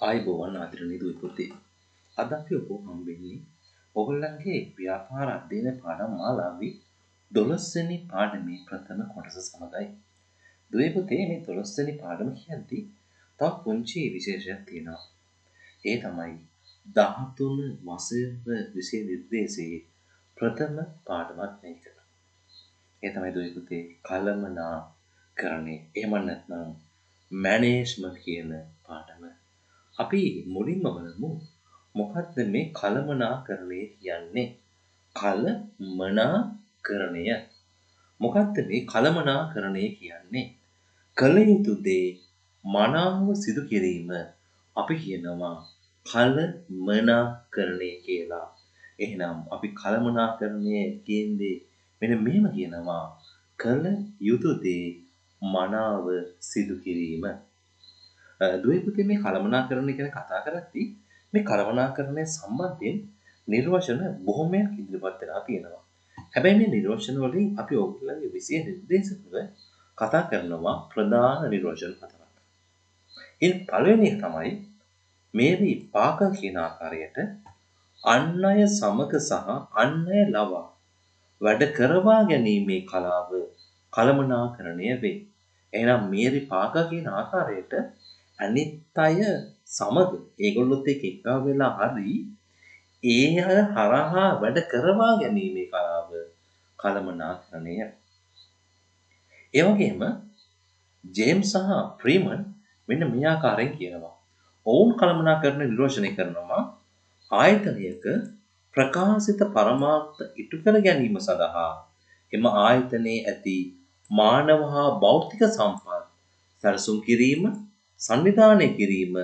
ආයුබෝවන් ආදරණීය දුවේ පුතේ. අද අපි ඔබ හම්බෙන්නේ ඔයගොල්ලන්ගේ ව්‍යාපාර අධ්‍යයන පාඩම් මාලාවේ 12 වෙනි පාඩමේ ප්‍රථම කොටස සමගයි. දුවේ පුතේ මේ 12 වෙනි පාඩම කියද්දී තව පුංචි විශේෂයක් තියෙනවා. ඒ තමයි 13 වසර විෂය නිර්දේශයේ ප්‍රථම පාඩමක් මේක. ඒ තමයි දුවේ පුතේ කළමනාකරණය. එහෙම නැත්නම් මැනේජ්මන්ට් කියන පාඩම. අපි මුලින්ම බලමු මොකක්ද මේ කළමනාකරණය කියන්නේ? කළමනාකරණය. මොකක්ද මේ කළමනාකරණය කියන්නේ? කළ යුතු දේ මනාව සිදු කිරීම අපි කියනවා කළමනාකරණය කියලා. එහෙනම් අපි කළමනාකරණය කියන්නේ මෙන්න මෙහෙම කියනවා කළ යුතු දේ මනාව සිදු කිරීම. දුවේ පුතේ මේ කළමනාකරණය ගැන කතා කරද්දී මේ කළමනාකරණය සම්බන්ධයෙන් නිර්වචන බොහොමයක් ඉදිරිපත් වෙලා තියෙනවා. හැබැයි මේ නිර්වචන වලින් අපි ඔයගොල්ලන්ගේ විෂය නිර්දේශ තුළ කතා කරනවා ප්‍රධාන නිර්වචන හතරක්. ඉන් පළවෙනි එක තමයි මේ විපාක කියන ආකාරයට අන් අය සමග සහ අන් අය ලවා වැඩ කරවා ගැනීමේ කලාව කළමනාකරණය වේ. එහෙනම් මේ විපාක කියන ආකාරයට අනිත් අය සමග ඒගොල්ලොත් එක්ක එකග වෙලා හරි ඒ අය හරහා වැඩ කරවා ගැනීමේ කලාව කළමනාකරණය. ඒ වගේම ජේම්ස් සහ ෆ්‍රීමන් මෙන්න මේ ආකාරයෙන් කියනවා. ඔවුන් කළමනාකරණ නිර්වචනය කරනවා ආයතනයක ප්‍රකාශිත පරමාර්ථ ඉටු කර ගැනීම සඳහා එම ආයතනයේ ඇති මානව හා භෞතික සම්පත් සැලසුම් කිරීම, සංවිධානය කිරීම,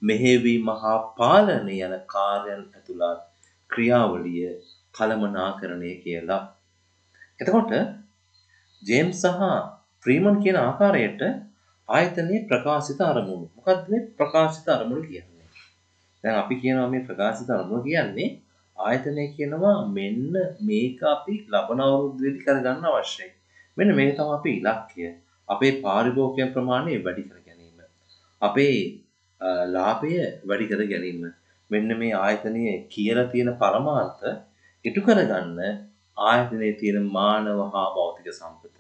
මෙහෙයවීම හා පාලනය යන කාර්යයන් ඇතුළත් ක්‍රියාවලිය කළමනාකරණය කියලා. එතකොට ජේම්ස් සහ ෆ්‍රීමන් කියන ආකාරයට ආයතනයේ ප්‍රකාශිත අරමුණු. මොකක්ද මේ ප්‍රකාශිත අරමුණු කියන්නේ? දැන් අපි කියනවා මේ ප්‍රකාශිත අරමුණු කියන්නේ ආයතනය කියනවා මෙන්න මේක අපි ලබන අවුරුද්දේදී කරගන්න අවශ්‍යයි. මෙන්න මේක තමයි අපේ ඉලක්කය. අපේ පාරිභෝගික ප්‍රමාණය වැඩි කර ගැනීම. අපේ ලාභය වැඩි කර ගැනීම. මෙන්න මේ ආයතනයේ කියලා තියෙන පරමාර්ථ ඉටු කරගන්න ආයතනයේ තියෙන මානව හා භෞතික සම්පත.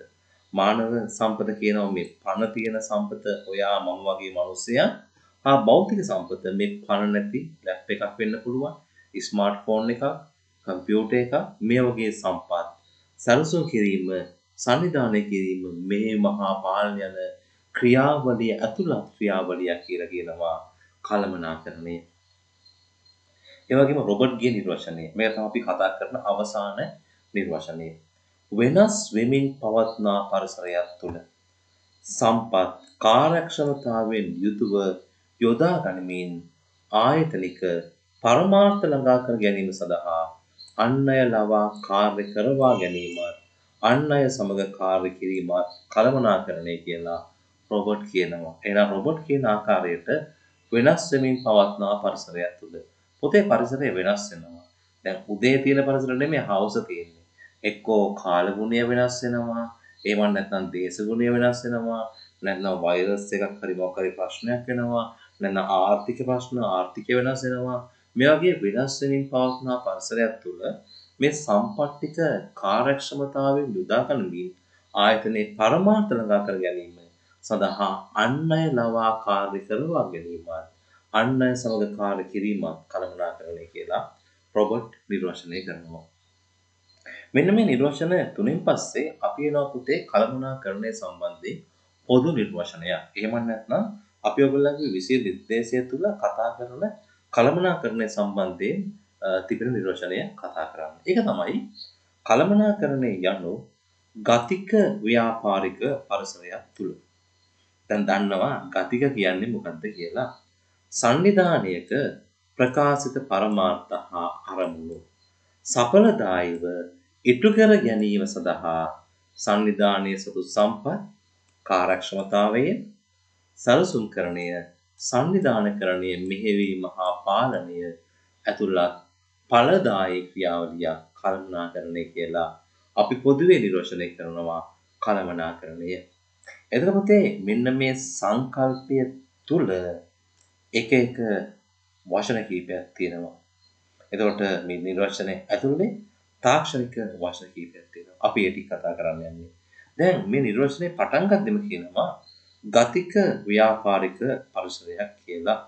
මානව සම්පත කියනවා මේ පණ තියෙන සම්පත ඔයා මම වගේ මිනිස්සයා හා භෞතික සම්පත මේ පණ නැති ලැප් එකක් වෙන්න පුළුවන්, ස්මාර්ට්ෆෝන් එකක්, කම්පියුටර් එකක් මේ වගේ සම්පත් සැලසුම් කිරීම, සංවිධානය කිරීම මේ මහා පාලන යන ක්‍රියාවලිය ඇතුළත් ක්‍රියාවලියක් කියලා කියනවා කළමනාකරණය. ඒ වගේම රොබර්ට්ගේ නිර්වචනය. මේක තමයි අපි කතා කරන අවසාන නිර්වචනය. වෙනස් වෙමින් පවත්නා පරිසරයක් තුළ සම්පත් කාර්යක්ෂමතාවෙන් යුතුව යොදා ගනිමින් ආයතනික පරමාර්ථ ළඟා කර ගැනීම සඳහා අන් අය ලවා කාර්ය කරවා ගැනීමත් අන් අය සමග කාර්ය කිරීමත් කළමනාකරණය කියලා රොබර්ට් කියනවා. එහෙනම් රොබර්ට් කියන ආකාරයට වෙනස් වෙමින් පවත්නා පරිසරයක් තුළ පොතේ පරිසරය වෙනස් වෙනවා. දැන් උදේ තියෙන පරිසර නෙමෙයි හවස තියෙන්නේ. එක්කෝ කාලගුණය වෙනස් වෙනවා. එහෙම නැත්නම් දේශගුණය වෙනස් වෙනවා. නැත්නම් වෛරස් එකක් හරි මොකක් හරි ප්‍රශ්නයක් වෙනවා. නැත්නම් ආර්ථික ප්‍රශ්න ආර්ථිකය වෙනස් වෙනවා. මේ වගේ වෙනස් වෙමින් පවත්නා පරිසරයක් තුළ මේ සම්පත්තික කාර්යක්ෂමතාවයෙන් යොදා ගනිමින් ආයතනයේ පරමාර්ථ ළඟා කර ගැනීම සඳහා අන් අය ලවා කාර්ය කරවා ගැනීමත් අන් අය සමග කාර්ය කිරීමත් කළමනාකරණය කියලා රොබර්ට් නිර්වචනය කරනවා. මෙන්න මේ නිර්වචන තුنين පස්සේ අපි එනවා පුතේ කළමනාකරණය සම්බන්ධයෙන් පොදු නිර්වචනයක්. එහෙම නැත්නම් අපි ඔයගොල්ලන්ගේ විෂය නිර්දේශය තුල කතා කරන කළමනාකරණය සම්බන්ධයෙන් තිබෙන නිර්වචනය කතා කරන්න. ඒක තමයි කළමනාකරණය යනු ගතික ව්‍යාපාරික පරිසරයක් තුල. දැන් දන්නවා ගතික කියන්නේ මොකක්ද කියලා. සංවිධානයක ප්‍රකාශිත පරමාර්ථ හා අරමුණු සඵලදායීව ඉටු කර ගැනීම සඳහා සංවිධානයේ සතු සම්පත් කාර්යක්ෂමතාවයෙන් සැලසුම්කරණය සංවිධානකරණය මෙහෙයවීම හා පාලනය ඇතුළත් ඵලදායී ක්‍රියාවලිය කළමනාකරණය කියලා අපි පොදුවේ නිර්වචනය කරනවා කළමනාකරණය. එතකොට මෙන්න මේ සංකල්පය තුල එක එක වචන කීපයක් තියෙනවා. එතකොට මේ නිර්වචනයේ ඇතුළේ තාක්ෂණික වචන කීපයක් තියෙනවා. අපි ඒ ටික කතා කරන්න යන්නේ. දැන් මේ නිර්වචනයේ පටන් ගන්නෙම කියනවා ගතික ව්‍යාපාරික පරිසරයක් කියලා.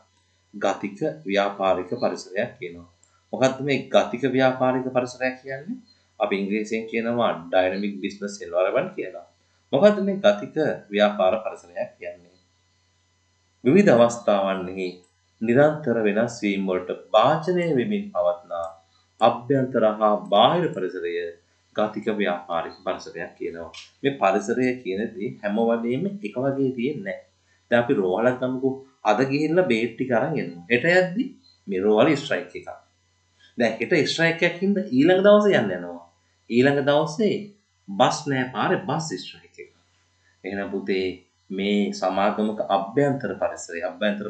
ගතික ව්‍යාපාරික පරිසරයක් කියනවා. මොකක්ද මේ ගතික ව්‍යාපාරික පරිසරයක් කියන්නේ? අපි ඉංග්‍රීසියෙන් කියනවා ඩයිනමික් බිස්නස් එන්වයරන්මන්ට් කියලා. මොකක්ද මේ ගතික ව්‍යාපාර පරිසරයක් කියන්නේ? විවිධ අවස්ථාවන්හි නිරන්තර වෙනස් වීම වලට භාජනය වෙමින් පවත්නා අභ්‍යන්තර හා බාහිර පරිසරය ගතික ව්‍යාපාරික පරිසරයක් කියනවා. මේ පරිසරය කියන දේ හැම වෙලෙම එක වගේ තියෙන්නේ නැහැ. දැන් අපි රෝහලක් ගමුකෝ. අද ගිහිල්ලා බේට් ටික අරන් එනවා. හෙට යද්දි මේ රෝහල ස්ට්‍රයික් එකක්. දැන් හෙට ස්ට්‍රයික් එකක් හින්දා ඊළඟ දවසේ යනවා. ඊළඟ දවසේ බස් නෑ පාරේ බස් ස්ට්‍රයික් එක. එහෙනම් පුතේ මේ සමාගමක අභ්‍යන්තර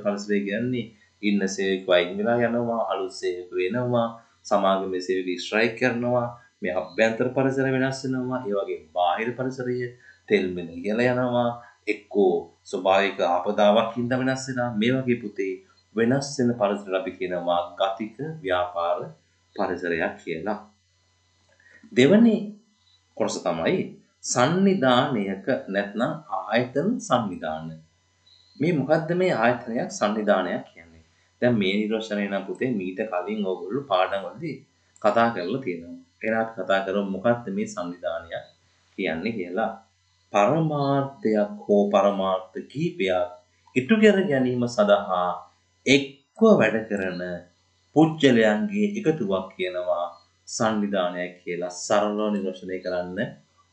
පරිසරය කියන්නේ ඉන්න සේවකව අයින් වෙලා යනවා අලුත් සේවක වෙනවා සමාගමේ සේවක ස්ට්‍රයික් කරනවා මේ අභ්‍යන්තර පරිසර වෙනස් වෙනවා ඒ වගේ බාහිර පරිසරය තෙල් මිල ඉහළ යනවා එක්කෝ ස්වභාවික ආපදාවක් හින්දා වෙනස් වෙනවා මේ වගේ පුතේ වෙනස් වෙන පරිසර අපි කියනවා ගතික ව්‍යාපාර පරිසරයක් කියලා. දෙවැනි කොටස තමයි සංනිධානයක නැත්නම් ආයතන සංනිධාන. මේ මොකද්ද මේ ආයතනයක් සංනිධානයක් කියන්නේ? දැන් මේ නිර්වචනය නම් පුතේ මීට කලින් ඕගොල්ලෝ පාඩම් වලදී කතා කරලා තියෙනවා. එහෙනම් අපි කතා කරමු මොකක්ද මේ සංනිධානයක් කියන්නේ කියලා. පරමාර්ථයක් හෝ පරමාර්ථ කිහිපයක් ඉටු කර ගැනීම සඳහා එක්ව වැඩ කරන පුජ්‍යලයන්ගේ එකතුවක් කියනවා සංවිධානයක් කියලා සරලව නිර්වචනය කරන්න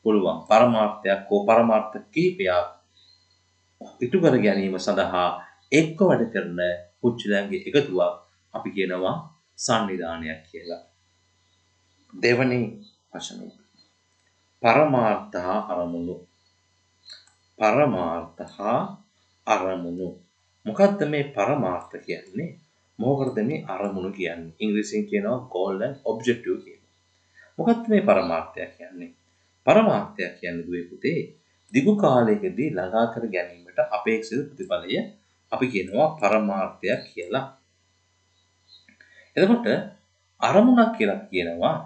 පුළුවන්. පරමාර්ථයක් හෝ පරමාර්ථ කිහිපයක් ඉටු කර ගැනීම සඳහා එක්ව වැඩ කරන පුජ්‍යලයන්ගේ එකතුවක් අපි කියනවා සංවිධානයක් කියලා. දෙවැනි වචනය පරමාර්ථ හා අරමුණු. පරමාර්ථ හා අරමුණු. මොකක්ද මේ පරමාර්ථ කියන්නේ? මොකක්ද මේ අරමුණු කියන්නේ? ඉංග්‍රීසියෙන් කියනවා goal and objective කියලා. මොකක්ද මේ පරමාර්ථය කියන්නේ? පරමාර්ථය කියන්නේ දුවේ පුතේ දිගු කාලයකදී ළඟා කර ගැනීමට අපේක්ෂිත ප්‍රතිඵලය අපි කියනවා පරමාර්ථයක් කියලා. එතකොට අරමුණක් කියලා කියනවා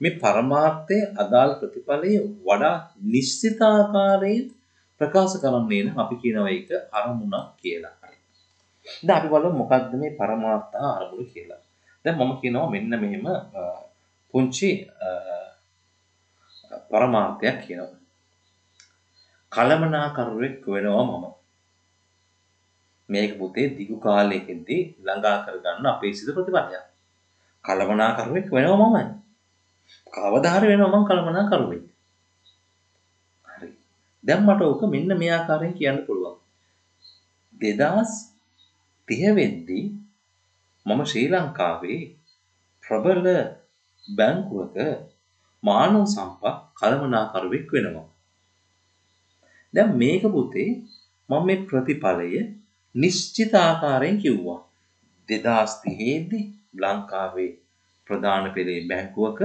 මේ පරමාර්ථයේ අදාළ ප්‍රතිඵලය වඩා නිශ්චිත ආකාරයෙන් ප්‍රකාශ කරන්නේ නම් අපි කියනවා ඒක අරමුණක් කියලා. දැන් අපි බලමු මොකක්ද මේ පරමාර්ථ අරමුණු කියලා. දැන් මම කියනවා මෙන්න මෙහෙම පුංචි පරමාර්ථයක් කියනවා. කලමනාකරුවෙක් වෙනවා මම. මේක පුතේ දිගු කාලයකදී ළඟා කරගන්න අපේක්ෂිත ප්‍රතිඵලයක්. කලමනාකරුවෙක් වෙනවා මම. කවදා හරි වෙනවා මම කලමනාකරුවෙක්. හරි. දැන් මට ඕක මෙන්න මේ ආකාරයෙන් කියන්න පුළුවන්. 2030 වෙද්දී මම ශ්‍රී ලංකාවේ ප්‍රබල බැංකුවක මානව සම්පත් කළමනාකරුවෙක් වෙනවා. දැන් මේක පුතේ මම මේ ප්‍රතිඵලය නිශ්චිත ආකාරයෙන් කිව්වා. 2030 දී ලංකාවේ ප්‍රධාන පෙළේ බැංකුවක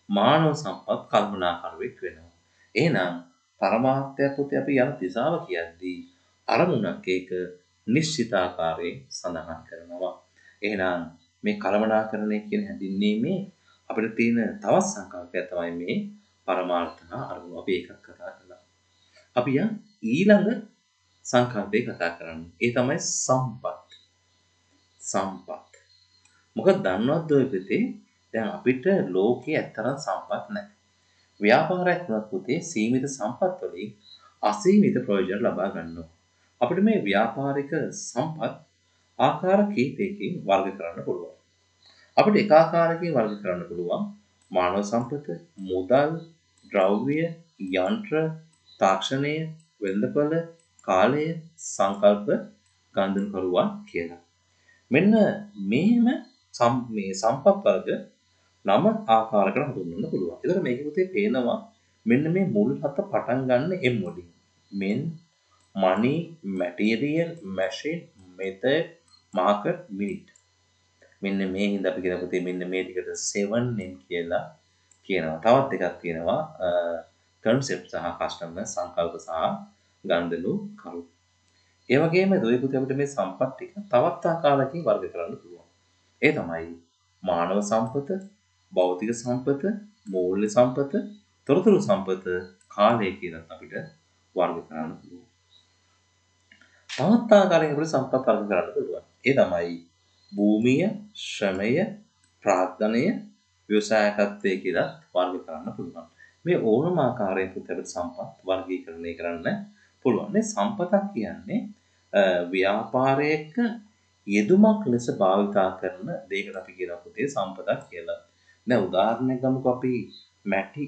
මානව සම්පත් කළමනාකරුවෙක් වෙනවා. එහෙනම් පරමාර්ථය පුතේ අපි යන දිශාව කියද්දී අරමුණක් ඒක නිශ්චිත ආකාරයෙන් සඳහන් කරනවා. එහෙනම් මේ කළමනාකරණය කියන හැඳින්වීමේ අපිට තියෙන තවත් සංකල්පයක් තමයි මේ පරමාර්ථ අරමුණු. අපි එකක් කතා කළා. අපි ඊළඟ සංකල්පේ කතා කරන්නේ. ඒ තමයි සම්පත්. සම්පත්. මොකද දන්නවද ඔය පුතේ දැන් අපිට ලෝකයේ ඇත්තරම් සම්පත් නැහැ. ව්‍යාපාරයක් වුණත් පුතේ සීමිත සම්පත් වලින් අසීමිත ප්‍රයෝජන ලබා ගන්නවා. අපිට මේ ව්‍යාපාරික සම්පත් ආකාර කීපයකින් වර්ග කරන්න පුළුවන්. අපිට එක ආකාරයකින් වර්ග කරන්න පුළුවන් මානව සම්පත, මුදල්, ද්‍රව්‍ය, යන්ත්‍ර, තාක්ෂණය, වෙළඳපොළ, කාලය, සංකල්ප, ගන්ධකරුවන් කියලා. මෙන්න මේම මේ සම්පත් වර්ග 9 ආකාරයකට හඳුන්වන්න පුළුවන්. ඒතර මේකේ පුතේ පේනවා මෙන්න මේ මුල් හත පටන් ගන්න M වලින්. men, money, material, machine, method, market, minute. මෙන්න මේ හින්දා අපි කියන පුතේ මෙන්න මේ ටිකට 7M කියලා කියනවා. තවත් එකක් තියෙනවා concept සහ customer සංකල්ප සහ ගන්ධනු කරු. ඒ වගේම දුවේ පුතේ අපිට මේ සම්පත් ටික තවත් ආකාරයකින් වර්ග කරන්න පුළුවන්. ඒ තමයි මානව සම්පත, භෞතික සම්පත, මූල්‍ය සම්පත, තොරතුරු සම්පත, කාලය කියලා අපිට වර්ග කරන්න පුළුවන්. තවත් ආකාරයකින් අපිට සම්පත් වර්ග කරන්න පුළුවන්. ඒ තමයි භූමිය, ශ්‍රමය, ප්‍රාර්ථනය, ව්‍යවසායකත්වය කියලා වර්ග කරන්න පුළුවන්. මේ ඕනම ආකාරයකින් අපිට සම්පත් වර්ගීකරණය කරන්න පුළුවන්. මේ සම්පතක් කියන්නේ ව්‍යාපාරයක යෙදුමක් ලෙස භාවිතා කරන දෙයකට අපි කියනවා පුතේ සම්පතක් කියලා. දැන් උදාහරණයක් ගමුකෝ අපි මැටි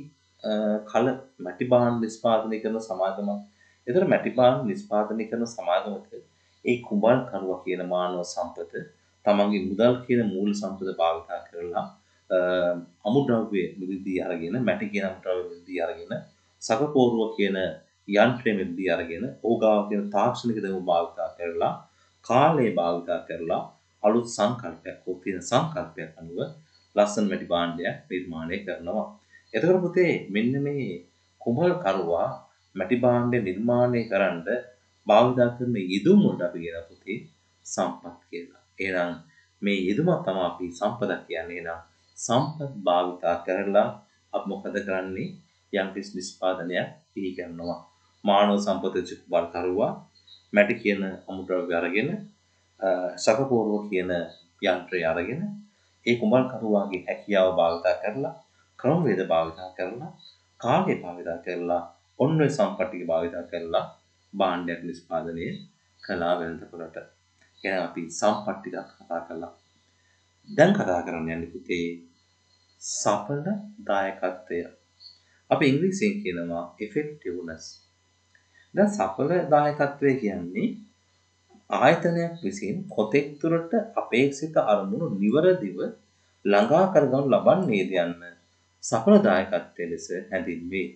මැටි භාණ්ඩ නිෂ්පාදනය කරන සමාගමක්. ඒතර මැටි භාණ්ඩ නිෂ්පාදනය කරන සමාගමක ඒ කුඹල් කරුවා කියන මානව සම්පත තමන්ගේ මුදල් කියන මූල සම්පත භාවිතා කරලා අමුද්‍රව්‍ය මිලදී අරගෙන මැටි කියන අමුද්‍රව්‍ය මිලදී අරගෙන සකපෝරුව කියන යන්ත්‍රය මිලදී අරගෙන ඕගාව කියන තාක්ෂණික දම භාවිතා කරලා කාලය භාවිතා කරලා අලුත් සංකල්පයක් හෝ තියෙන සංකල්පයක් අනුව ලස්සන මැටි භාණ්ඩයක් නිර්මාණය කරනවා. එතකොට පුතේ මෙන්න මේ කුඹල් කරුවා මැටි භාණ්ඩය නිර්මාණය කරන්න භාවිතා කරන යෙදුම් වලට අපි කියන පුතේ සම්පත් කියලා. එහෙනම් මේ යෙදුම තමයි අපි සම්පතක් කියන්නේ. එහෙනම් සම්පත් භාවිතා කරලා අපි මොකද කරන්නේ? යම් කිසි නිෂ්පාදනයක් පිළි කරනවා. මානව සම්පත කුඹල් කරුවා මැටි කියන අමුද්‍රව්‍ය අරගෙන සකපෝරුව කියන යන්ත්‍රය අරගෙන ඒ කුඹල් කරුවාගේ හැකියාව භාවිතා කරලා ක්‍රමවේද භාවිතා කරලා කාලය භාවිතා කරලා ඔන්න ඔය සම්පත් ටික භාවිතා කරලා භාණ්ඩයක් නිෂ්පාදනය කළා වෙනතකොට. එහෙනම් අපි සම්පත් ටිකක් කතා කළා. දැන් කතා කරන්න යන්නේ පුතේ සඵල දායකත්වය. අපි ඉංග්‍රීසියෙන් කියනවා effectiveness. දැන් සඵල දායකත්වය කියන්නේ ආයතනයක් විසින් කොතෙක් දුරට අපේක්ෂිත අරමුණු නිවරදිව ළඟා කරගනු ලබන්නේද යන්න සඵල දායකත්වය ලෙස හැඳින්වේ.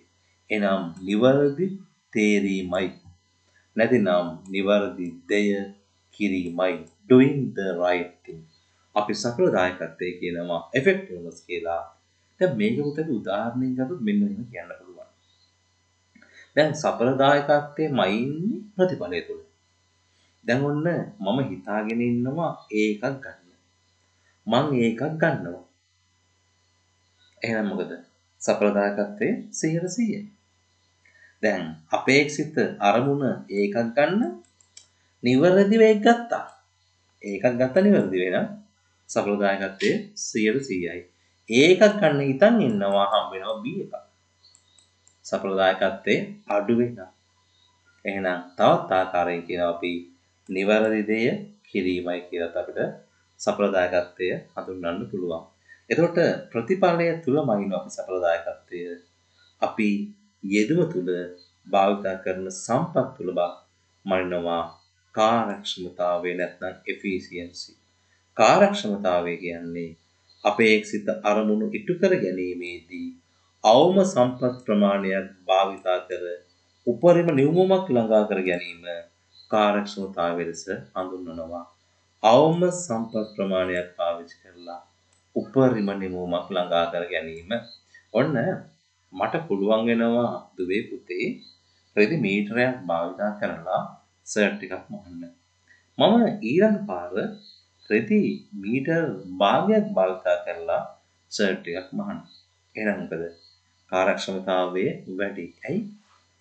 එනම් නිවරදි තේරීමයි. නැතිනම් නිවරදි දෙය කිරීමයි. doing the right thing. අපි සඵල දායකත්වය කියනවා effectiveness කියලා. දැන් මේක උතක උදාහරණයක් ගත්තොත් මෙන්න මෙහෙම කියන්න පුළුවන්. දැන් සඵල දායකත්වයේමයි ඉන්නේ ප්‍රතිඵලය තුල. දැන් ඔන්න මම හිතාගෙන ඉන්නවා ඒකක් ගන්න. මං ඒකක් ගන්නවා. එහෙනම් මොකද? සඵල දායකත්වයේ 100%යි. දැන් අපේක්ෂිත අරමුණ ඒකක් ගන්න නිවැරදිව ඒක ගත්තා. ඒකක් ගත්ත නිවැරදි වෙන සඵල දායකත්වයේ 100%යි. ඒකක් ගන්න හිතන් ඉන්නවා හම්බ වෙනවා B එකක්. සඵල දායකත්වයේ අඩු වෙනවා. එහෙනම් තවත් ආකාරයෙන් කියනවා අපි නිවැරදි දෙය කිරීමයි කියලා අපිට සඵල දායකත්වය හඳුන්වන්න පුළුවන්. එතකොට ප්‍රතිඵලය තුලමයින් අපි සඵල දායකත්වය අපි යෙදුම තුල භාවිත කරන සම්පත් තුල මනිනවා කාර්යක්ෂමතාවය නැත්නම් efficiency. කාර්යක්ෂමතාවය කියන්නේ අපේක්ෂිත අරමුණු ඉටු කර ගැනීමේදී අවම සම්පත් ප්‍රමාණයක් භාවිත කර උපරිම නිවුමක් ළඟා කර ගැනීම කාර්යක්ෂමතාවය ලෙස හඳුන්වනවා. අවම සම්පත් ප්‍රමාණයක් පාවිච්චි කරලා උපරිම නිවුමක් ළඟා කර ගැනීම. ඔන්න මට පුළුවන් වෙනවා දුවේ පුතේ රෙදි මීටරයක් භාවිත කරලා සර්ට් එකක් මහන්න. මම ඊළඟ පාර රෙදි මීටර් භාගයක් භාවිත කරලා සර්ට් එකක් මහන්න. එහෙනම් මොකද? කාර්යක්ෂමතාවයේ වැඩි. ඇයි?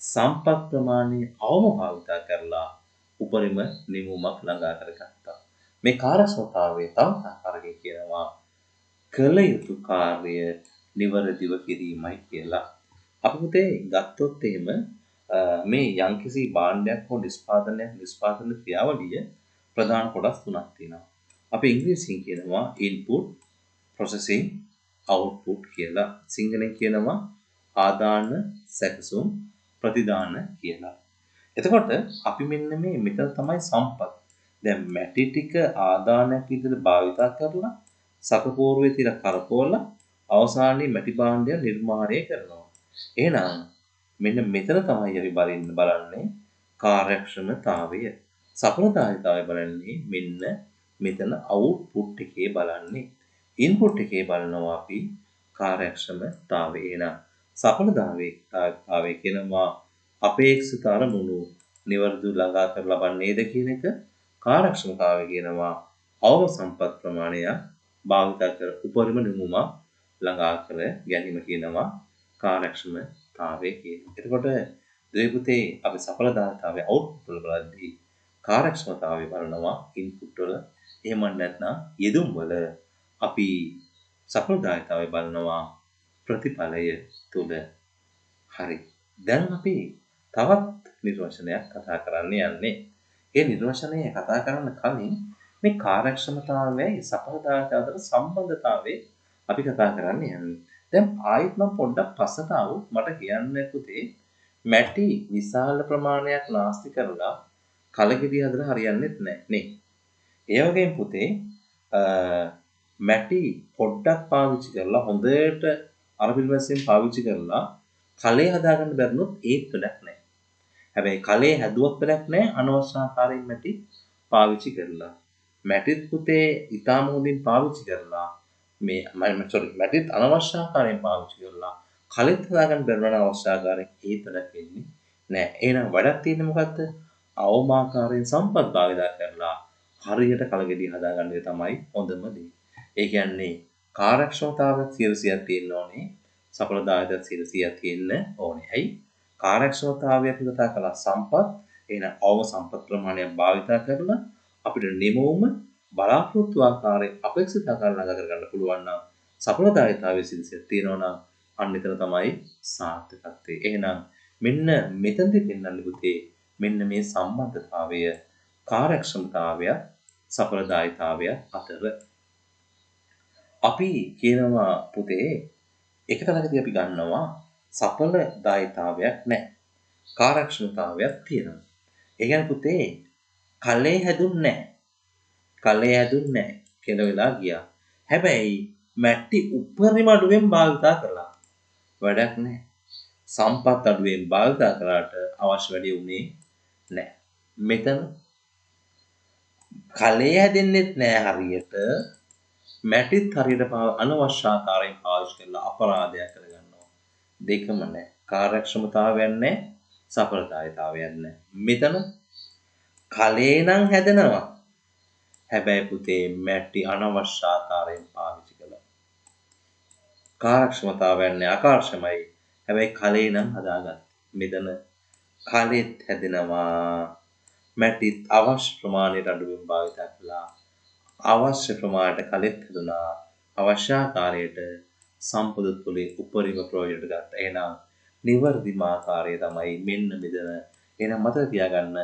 සම්පත් ප්‍රමාණය අවම භාවිත කරලා උපරිම නිවුමක් ළඟා කරගත්තා. මේ කාර්යක්ෂමතාවයේ තව ආකාරයකින් කියනවා කළ යුතු කාර්ය නිවරදිව කිරීමයි කියලා. අපි පුතේ ගත්තොත් එහෙම මේ යම්කිසි භාණ්ඩයක් හෝ නිෂ්පාදන ක්‍රියාවලිය ප්‍රධාන කොටස් තුනක් තියෙනවා. අපි ඉංග්‍රීසියෙන් කියනවා input, processing, output කියලා. සිංහලෙන් කියනවා ආදාන, සැකසුම්, ප්‍රතිදාන කියලා. එතකොට අපි මෙන්න මේ මෙතන තමයි සම්පත්. දැන් මැටි ටික ආදානයක් විදිහට භාවිත කරලා සකපෝරුවේ තියලා කරකවලා අවසානයේ මැටි භාණ්ඩය නිර්මාණය කරනවා. එහෙනම් මෙන්න මෙතන තමයි අපි බලන්නේ කාර්යක්ෂමතාවය. සඵලතාවය බලන්නේ මෙන්න මෙතන අවුට්පුට් එකේ බලන්නේ. ඉන්පුට් එකේ බලනවා අපි කාර්යක්ෂමතාවය. එහෙනම් සඵලතාවය කියනවා අපේක්ෂිත අරමුණු නිවර්දු ළඟා කර ලබන්නේද කියන එක කාර්යක්ෂමතාවය කියනවා. අවම සම්පත් ප්‍රමාණය භාවිත කර උපරිම නිමුම ළඟා කර ගැනීම කියනවා කාර්යක්ෂමතාවය කියන්නේ. එතකොට දෙවි පුතේ අපි සඵලදායකතාවය අවුට්පුට් වල බලද්දී කාර්යක්ෂමතාවය බලනවා ඉන්පුට් වල. එහෙම නැත්නම් යෙදුම් වල අපි සඵලදායකතාවය බලනවා ප්‍රතිඵලය තුල. හරි. දැන් අපි තවත් නිර්වචනයක් කතා කරන්න යන්නේ. ඒ නිර්වචනය කතා කරන්න කලින් මේ කාර්යක්ෂමතාවයයි සඵලතාවය අතර සම්බන්ධතාවය අපි කතා කරන්න යන්නේ. දැන් ආයෙත් මම පොඩ්ඩක් පස්සට ආවොත් මට කියන්න පුතේ මැටි විශාල ප්‍රමාණයක් නාස්ති කරලා කලගෙඩිය හදලා හරියන්නේ නැහැ නේ. ඒ වගේම පුතේ මැටි පොඩ්ඩක් පාවිච්චි කරලා හොඳට අර පිළිවෙලින් පාවිච්චි කරලා කලේ හදාගන්න බැරිනොත් ඒත් වැඩක් නැහැ. හැබැයි කලේ හැදුවත් වැඩක් නැහැ අනවශ්‍ය ආකාරයෙන් මැටි පාවිච්චි කරලා. මැටිත් පුතේ ඊටාම හොඳින් පාවිච්චි කරලා මැටිත් අනවශ්‍ය ආකාරයෙන් පාවිච්චි කරලා කලෙත් හදාගන්න බැරි වෙන අවශ්‍ය ආකාරයෙන් ඒත් වැඩක් වෙන්නේ නැහැ. එහෙනම් වැඩක් තියෙන්නේ මොකද්ද? අවම ආකාරයෙන් සම්පත් භාවිත කරලා හරියට කලගෙඩිය හදාගන්න එක තමයි හොඳම දේ. ඒ කියන්නේ කාර්යක්ෂමතාවය 100%ක් තියෙන්න ඕනේ. සඵලදායක 100%ක් තියෙන්න ඕනේ. ඇයි? කාර්යක්ෂමතාවය අපි කතා කළා සම්පත්. එහෙනම් අවම සම්පත් ප්‍රමාණයක් භාවිත කරලා අපිට නිමවුම බලාපොරොත්තු ආකාරයෙන් අපේක්ෂිත ආකාරයෙන් ළඟා කරගන්න පුළුවන් නම් සඵලදායකතාවයේ 100%ක් තියෙනවා නම් අන්න එතන තමයි සාර්ථකත්වය. එහෙනම් මෙන්න මෙතනදී පෙන්වන්නේ පුතේ මෙන්න මේ සම්බන්ධතාවය කාර්යක්ෂමතාවය සඵලදායකතාවය අතර. අපි කියනවා පුතේ එක තැනකදී අපි ගන්නවා සඵලදායකතාවයක් නැහැ. කාර්යක්ෂමතාවයක් තියෙනවා. ඒ කියන්නේ පුතේ කලේ හැදුන්නේ නැහැ. කලේ හැදුන්නේ නැහැ කියලා වෙලා ගියා. හැබැයි මැටි උපරිම අඩුවෙන් භාවිතා කළා. වැඩක් නැහැ. සම්පත් අඩුවෙන් භාවිතා කරාට අවශ්‍ය වැඩි උනේ නැහැ. මෙතන කලේ හැදෙන්නෙත් නැහැ හරියට. මැටිත් හරියට අනවශ්‍ය ආකාරයෙන් පාවිච්චි කරලා අපරාධයක් කරගන්නවා. දෙකම නැහැ. කාර්යක්ෂමතාවයක් නැහැ. සඵලතාවයක් නැහැ. මෙතන කලේ නම් හැදෙනවා. හැබැයි පුතේ මැටි අනවශ්‍ය ආකාරයෙන් පාවිච්චි කළා. කාර්යක්ෂමතාවයක් නැහැ. අකාර්යක්ෂමයි. හැබැයි කලේ නම් හදාගත්තා. මෙතන කලෙත් හැදෙනවා. මැටිත් අවශ්‍ය ප්‍රමාණයට අඩුවෙන් භාවිත කළා. අවශ්‍ය ප්‍රමාණයට කලෙත් හැදුනා. අවශ්‍ය ආකාරයට සම්පත තුලේ උපරිම ප්‍රයෝජනට ගත්තා. එහෙනම් නිවර්දිම ආකාරය තමයි මෙන්න මෙතන. එහෙනම් මතක තියාගන්න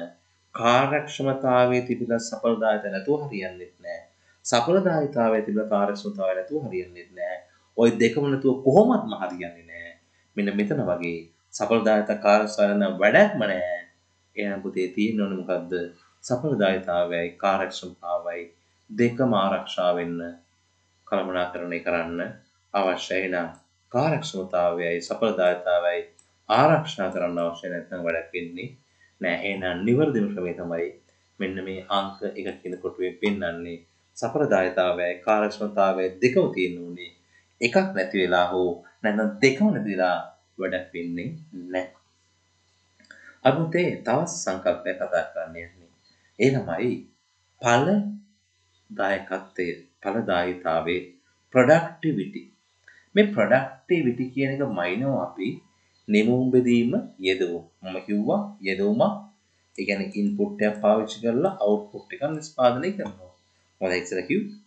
කාර්යක්ෂමතාවයේ තිබිලා සඵලදායකතාවය නැතුව හරියන්නේ නැහැ. සඵලදායකතාවයේ තිබිලා කාර්යක්ෂමතාවය නැතුව හරියන්නේ නැහැ. ওই දෙකම නැතුව කොහොමත්ම හරියන්නේ නැහැ. මෙන්න මෙතන වගේ සඵලදායකතා කාර්යක්ෂමතාවය නම් වැඩක්ම නැහැ. එහෙනම් පුතේ තියෙන්න ඕනේ මොකද්ද? සඵලදායකතාවයයි කාර්යක්ෂමතාවයයි දෙකම ආරක්ෂා වෙන්න කළමනාකරණය කරන්න අවශ්‍යයි. නම් කාර්යක්ෂමතාවයයි සඵලදායකතාවයයි ආරක්ෂා කරන්න අවශ්‍ය නැත්නම් වැඩක් වෙන්නේ නැහැ. එහෙනම් නිවර්දිම ක්‍රමය තමයි මෙන්න මේ අංක 1 කියන කොටුවේ පෙන්වන්නේ. සඵලදායකතාවයයි කාර්යක්ෂමතාවයයි දෙකම තියෙන්න ඕනේ. එකක් නැති වෙලා හෝ නැත්නම් දෙකම නැති වෙලා වැඩක් වෙන්නේ නැහැ. අරුතේ තවත් සංකල්පයක් කතා කරන්න යන්නේ. ඒ තමයි ඵලදායීතාවයේ ප්‍රොඩක්ටිවිටි. මේ ප්‍රොඩක්ටිවිටි කියන එක මයින්ව අපි නෙමුම් බෙදීම යෙදවමු. මම කිව්වා යෙදවුම. ඒ කියන්නේ ඉන්පුට් එකක් පාවිච්චි කරලා අවුට්පුට් එකක් නිෂ්පාදනය කරනවා. මොකද ඉස්සර කිව්වේ?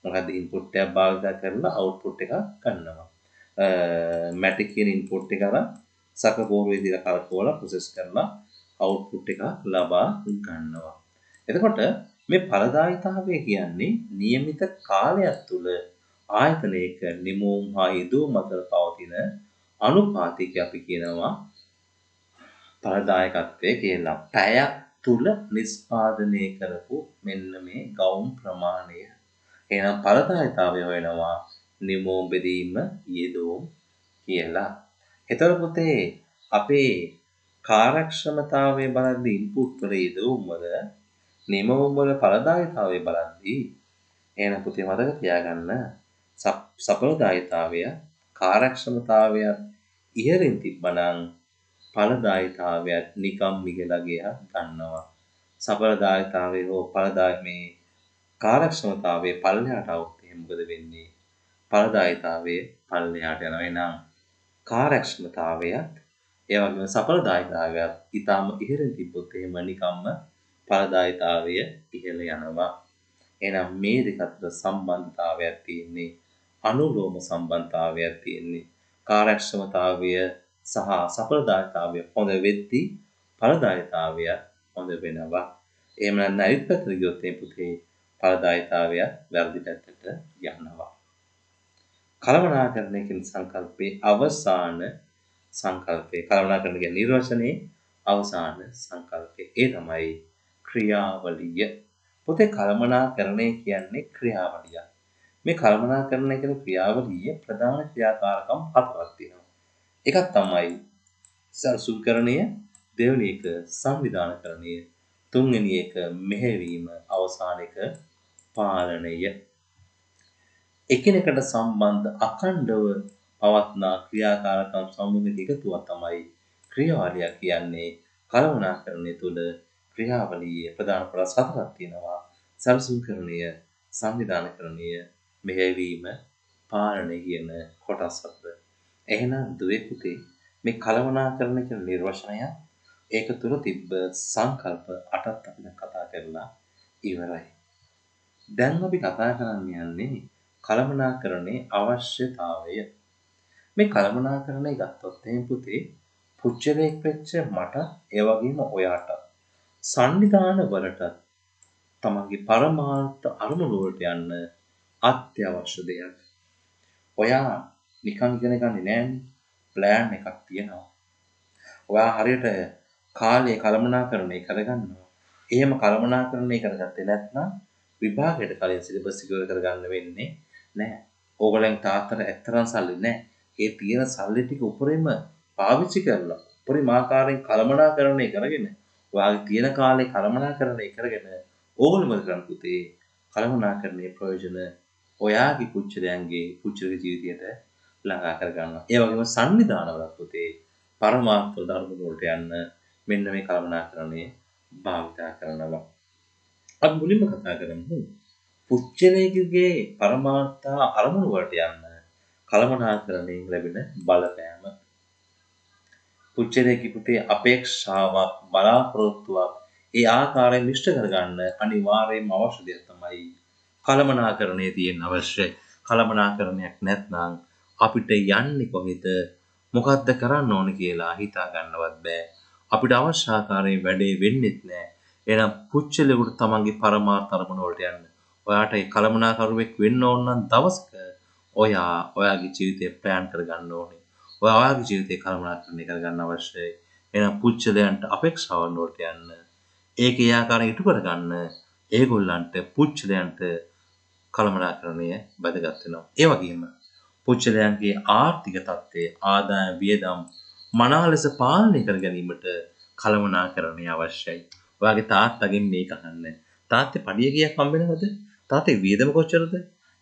මොකද ඉන්පුට් එකක් භාවිත කරලා අවුට්පුට් එකක් ගන්නවා. මැටි කියන ඉන්පුට් එක අරන් සකපෝර විදිහට කරකවලා ප්‍රොසෙස් කරලා අවුට්පුට් එකක් ලබා ගන්නවා. එතකොට මේ ඵලදායීතාවය කියන්නේ નિયમિત කාලයක් තුල ආයතනයක නිමෝම් හා යෙදවුම් අතර පවතින අනුපාතික අපි කියනවා ඵලදායකත්වය කියලා. පැයක් තුල නිෂ්පාදනය කරපු මෙන්න මේ ගවුම් ප්‍රමාණය. එහෙනම් ඵලදායීතාවය වෙනවා නිමෝම් බෙදීම යෙදවුම් කියලා. එතකොට පුතේ අපේ කාර්යක්ෂමතාවය බලද්දී ඉන්පුට් වල යෙදවුම් වල නිමවුම් වල ඵලදායීතාවය බලද්දී එහෙනම් පුතේ මතක තියාගන්න සඵලදායීතාවය කාර්යක්ෂමතාවය ඉහළින් තිබ්බනම් ඵලදායීතාවයත් නිකම් මිගලා ගියා ගන්නවා. සඵලදායීතාවය හෝ ඵලදායි කාර්යක්ෂමතාවයේ පල්ලෙහාට આવුත් එහෙනම් මොකද වෙන්නේ? ඵලදායීතාවයේ පල්ලෙහාට යනවා. එහෙනම් කාර්යක්ෂමතාවයත් ඒ වගේම සඵලදායීතාවයත් ඊටාම ඉහළින් තිබ්බොත් එහෙම නිකම්ම ඵලදායීතාවය ඉහළ යනවා. එහෙනම් මේ දෙක අතර සම්බන්ධතාවයක් තියෙන්නේ අනුලෝම සම්බන්ධතාවයක් තියෙන්නේ. කාර්යක්ෂමතාවය සහ සඵලදායීතාවය හොඳ වෙද්දී ඵලදායීතාවය හොඳ වෙනවා. එහෙම නැත්නම් අනිත් පැත්තට ගියොත් මේ පුතේ ඵලදායීතාවය වැරදි පැත්තට යනවා. කළමනාකරණය කියන සංකල්පයේ අවසාන සංකල්පය කළමනාකරණය කියන නිර්වචනයේ අවසාන සංකල්පය ඒ තමයි ක්‍රියාවලිය. පුතේ කළමනාකරණය කියන්නේ ක්‍රියාවලියක්. මේ කළමනාකරණය කියන ක්‍රියාවලියේ ප්‍රධාන ක්‍රියාකාරකම් හතරක් තියෙනවා. එකක් තමයි සල්සුම්කරණය, දෙවෙනි එක සංවිධානකරණය, තුන්වෙනි එක මෙහෙවීම, අවසාන එක පාලනය. එකිනෙකට සම්බන්ධ අඛණ්ඩව පවත්නා ක්‍රියාකාරකම් සමූහයක එකතුවක් තමයි ක්‍රියාවලිය කියන්නේ. කළමනාකරණය තුළ ක්‍රියාවලියේ ප්‍රධාන කොටස් හතරක් තියෙනවා. සල්සුම්කරණය, සංවිධානකරණය, මෙහෙයවීම, පාලනය කියන කොටස් හතර. එහෙනම් දුවේ පුතේ මේ කළමනාකරණය කියන නිර්වචනය ඒක තුළ තිබ්බ සංකල්ප 8ක් අපි දැන් කතා කරලා ඉවරයි. දැන් අපි කතා කරන්න යන්නේ කළමනාකරණයේ අවශ්‍යතාවය. මේ කළමනාකරණය ගත්තොත් එහෙනම් පුතේ පුච්චලයක් වෙච්ච මට ඒ වගේම ඔයාට සංවිධාන වලට තමන්ගේ පරමාර්ථ අරමුණු වලට යන්න අත්‍යවශ්‍ය දෙයක්. ඔයා නිකන් ඉගෙන ගන්නේ නෑනේ. ප්ලෑන් එකක් තියෙනවා. ඔයා හරියට කාලය කළමනාකරණය කරගන්නවා. එහෙම කළමනාකරණය කරගත්තේ නැත්නම් විභාගයට කලින් සිලබස් එක ඉවර කරගන්න වෙන්නේ නැහැ. ඕගොල්ලන් තාත්තට ඇත්තරම් සල්ලි නැහැ. ඒ තියෙන සල්ලි ටික උපරිම පාවිච්චි කරලා උපරිම ආකාරයෙන් කළමනාකරණය කරගෙන ඔයාගේ තියෙන කාලේ කළමනාකරණය කරගෙන ඕගොල්ලෝ මොකද කරන්නේ පුතේ? කළමනාකරණයේ ප්‍රයෝජන ඔයාගේ පුච්චලයන්ගේ පුච්චලගේ ජීවිතයට ළඟා කර ගන්නවා. ඒ වගේම සංවිධානවල පුතේ පරමාර්ථ ධර්ම වලට යන්න මෙන්න මේ කළමනාකරණය භාවිතා කරනවා. අපි මුලින්ම කතා කරමු පුච්චලයේ පරමාර්ථ අරමුණු වලට යන්න කළමනාකරණයෙන් ලැබෙන බලපෑම. පුච්චලයේ පුතේ අපේක්ෂාවක් බලාපොරොත්තුවක් ඒ ආකාරයෙන් ඉෂ්ට කරගන්න අනිවාර්යයෙන්ම අවශ්‍ය දෙයක් තමයි කළමනාකරණයේ තියෙන අවශ්‍යයි. කළමනාකරණයක් නැත්නම් අපිට යන්නේ කොහෙද මොකද්ද කරන්න ඕන කියලා හිතා ගන්නවත් බෑ. අපිට අවශ්‍ය ආකාරයෙන් වැඩේ වෙන්නේත් නෑ. එහෙනම් පුච්චලෙකුට තමන්ගේ පරමාර්ථ අරමුණ වලට යන්න. ඔයාට ඒ කළමනාකරුවෙක් වෙන්න ඕන නම් දවසක ඔයා ඔයාගේ ජීවිතය ප්ලෑන් කරගන්න ඕනේ. ඔයාගේ ජීවිතය කළමනාකරණය කරගන්න අවශ්‍යයි. එහෙනම් පුච්චලයන්ට අපේක්ෂාවන් වලට යන්න. ඒකේ ආකාරයෙන් ඉටු කරගන්න ඒගොල්ලන්ට පුච්චලයන්ට කළමනාකරණය වැදගත් වෙනවා. ඒ වගේම පුච්චලයන්ගේ ආර්ථික තත්ත්වය ආදායම් වියදම් මනා ලෙස පාලනය කර ගැනීමට කළමනාකරණය අවශ්‍යයි. ඔයාගේ තාත්තගෙන් මේක අහන්න. තාත්තේ පඩිය කීයක් හම්බෙනවද? තාත්තේ වියදම කොච්චරද?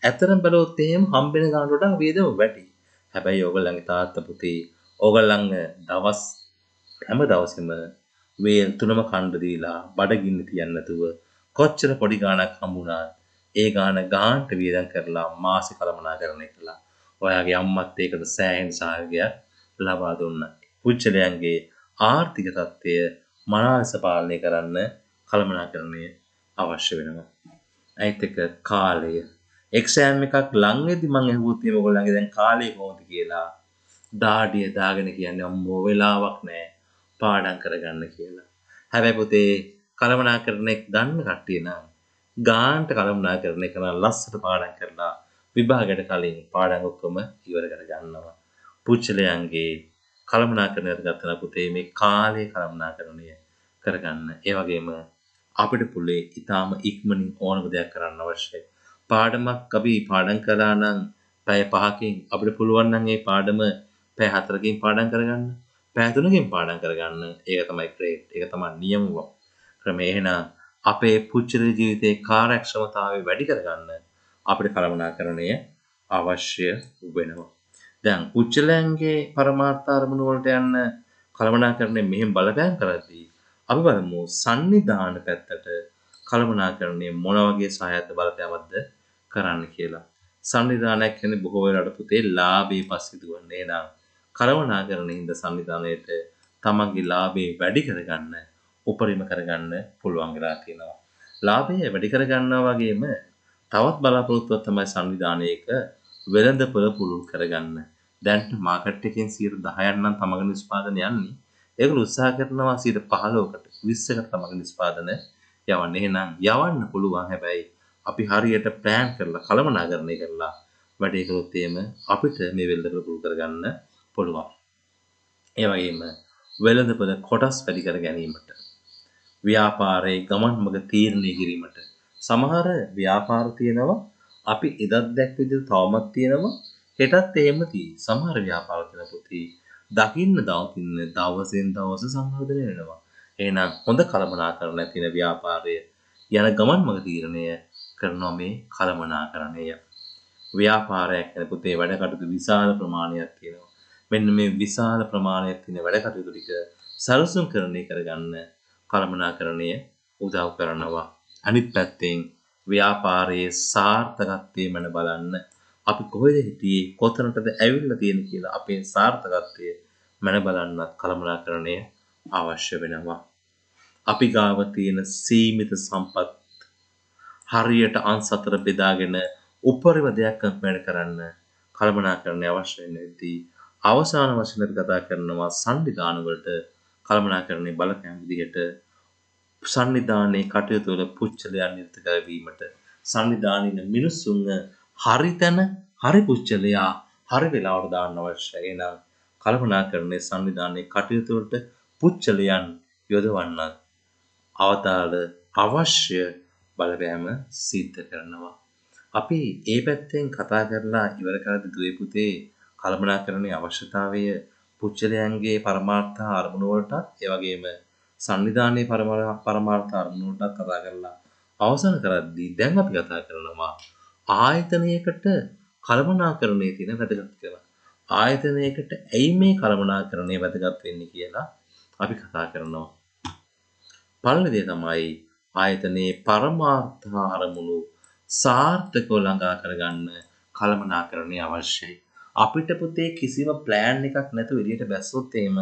ඇත්තටම බැලුවොත් එහෙම හම්බෙන ගානට වඩා වියදම වැඩි. හැබැයි ඕගොල්ලන්ගේ තාත්තා පුතේ ඕගොල්ලන් දවස් හැම දවසෙම වේල් තුනම කණ්ඩ දීලා බඩගින්න තියන්න නැතුව කොච්චර පොඩි ගාණක් හම්බුණා ඒ ගානට වියදම් කරලා මාසෙ කළමනාකරණය කළා. ඔයාගේ අම්මත් ඒකට සෑහෙන සහයෝගයක් ලබා දුන්නා. පුච්චලයන්ගේ ආර්ථික තත්ත්වය මනා ලෙස පාලනය කරන්න කළමනාකරණය අවශ්‍ය වෙනවා. අනිත් එක කාලය. එක්සෑම් එකක් ලං වෙද්දි මම අහුවොත් මේ ඔයගොල්ලන්ගේ දැන් කාලය කොහොමද කියලා දාඩිය දාගෙන කියන්නේ අම්මෝ වෙලාවක් නැහැ පාඩම් කරගන්න කියලා. හැබැයි පුතේ කළමනාකරණය දන්න කට්ටිය නම් ගානට කළමනාකරණය කරලා ලස්සට පාඩම් කරලා විභාගයට කලින් පාඩම් ඔක්කොම ඉවර කර ගන්නවා. පුච්චලයන්ගේ කළමනාකරණයට ගත්තා පුතේ මේ කාලය කළමනාකරණය කරගන්න. ඒ වගේම අපිට පුළුවන් ඊටාම ඉක්මනින් ඕනම දෙයක් කරන්න අවශ්‍යයි. පාඩමක් අපි පාඩම් කළා නම් පැය 5කින් අපිට පුළුවන් නම් ඒ පාඩම පැය 4කින් පාඩම් කරගන්න. පැය 3කින් පාඩම් කරගන්න. ඒක තමයි ග්‍රේඩ්. ඒක තමයි නියම ක්‍රමය. එහෙනම් අපේ පුච්චල ජීවිතයේ කාර්යක්ෂමතාවය වැඩි කරගන්න අපිට කළමනාකරණය අවශ්‍ය වෙනවා. දැන් පුච්චලයන්ගේ පරමාර්ථ අරමුණු වලට යන්න කළමනාකරණය මෙහෙම බලපෑම් කරද්දී අපි බලමු සංනිධාන පැත්තට කළමනාකරණය මොන වගේ සහායත බලපෑමක්ද කරන්න කියලා. සංනිධානයක් කියන්නේ බොහෝ වෙලාවට පුතේ ලාභේ පස්සේ දුවන්නේ නම් කළමනාකරණයෙන්ද සංනිධානයේට තමන්ගේ ලාභේ වැඩි කරගන්න උපරිම කරගන්න පුළුවන් වෙලා තියෙනවා. ලාභය වැඩි කරගන්නවා වගේම තවත් බලාපොරොත්තුවක් තමයි සංවිධානයක වෙළඳපොළ පුළුල් කරගන්න. දැන් මාකට් එකෙන් 10% නම් තමන්ගේ නිෂ්පාදන යන්නේ. ඒගොල්ලෝ උත්සාහ කරනවා 15%කට 20%කට තමන්ගේ නිෂ්පාදන යවන්න. එහෙනම් යවන්න පුළුවන්. හැබැයි අපි හරියට ප්ලෑන් කරලා කළමනාකරණය කරලා වැඩේ කළොත් එහෙම අපිට මේ වෙළඳපොළ පුළුල් කරගන්න පුළුවන්. ඒ වගේම වෙළඳපොළ කොටස් වැඩි කර ගැනීමට ව්‍යාපාරයේ ගමන් මඟ තීරණය කිරීමට සමහර ව්‍යාපාර තියෙනවා අපි එදත් දැක්ක විදිහට තවමත් තියෙනවා හෙටත් එහෙම තියෙයි. සමහර ව්‍යාපාර තියෙන පුතේ දකින්න දවසෙන් දවස සංවර්ධනය වෙනවා. එහෙනම් හොඳ කළමනාකරණයක් තියෙන ව්‍යාපාරය යන ගමන් මඟ තීරණය කරනවා මේ කළමනාකරණය. ව්‍යාපාරයක් ගැන පුතේ වැඩ කටයුතු විශාල ප්‍රමාණයක් තියෙනවා. මෙන්න මේ විශාල ප්‍රමාණයක් තියෙන වැඩ කටයුතු ටික සරසම් කරණය කරගන්න කළමනාකරණය උදව් කරනවා. අනිත් පැත්තෙන් ව්‍යාපාරයේ සාර්ථකත්වය මන බලන්න අපි කොහෙද හිටියේ කොතනටද ඇවිල්ලා තියෙන්නේ කියලා අපේ සාර්ථකත්වය මන බලන්නත් කළමනාකරණය අවශ්‍ය වෙනවා. අපි ගාව තියෙන සීමිත සම්පත් හරියට අංශ 4 බෙදාගෙන උපරිම දෙයක් වැඩ කරන්න කළමනාකරණය අවශ්‍ය වෙනදී අවසාන වශයෙන් අපි කතා කරනවා සංවිධාන වලට කළමනාකරණය බලපෑම් විදිහට සංවිධානයේ කටයුතු වල පුච්චලයන් නිරත කරවීමට සංවිධානයේ මිනිසුන් හරි තැන හරි පුච්චලයා හරි වෙලාවට දාන්න අවශ්‍යයි. එනම් කළමනාකරණයේ සංවිධානයේ කටයුතු වලට පුච්චලයන් යොදවන්න අවතාල අවශ්‍ය බලපෑම සිද්ධ කරනවා. අපි ඒ පැත්තෙන් කතා කරලා ඉවර කරද්දී දුවේ පුතේ කළමනාකරණයේ අවශ්‍යතාවය පුච්චලයන්ගේ පරමාර්ථ අරමුණු වලටත් ඒ වගේම සංවිධානයේ පරමාර්ථ අරමුණු වලටත් කතා කරලා අවසන් කරද්දී දැන් අපි කතා කරනවා ආයතනයකට කළමනාකරණයේ තියෙන වැදගත්කම. ආයතනයකට ඇයි මේ කළමනාකරණය වැදගත් වෙන්නේ කියලා අපි කතා කරනවා. පළවෙනි දේ තමයි ආයතනයේ පරමාර්ථ අරමුණු සාර්ථකව ළඟා කරගන්න කළමනාකරණය අවශ්‍යයි. අපිට පුතේ කිසිම ප්ලෑන් එකක් නැතුව එළියට බැස්සොත් එහෙම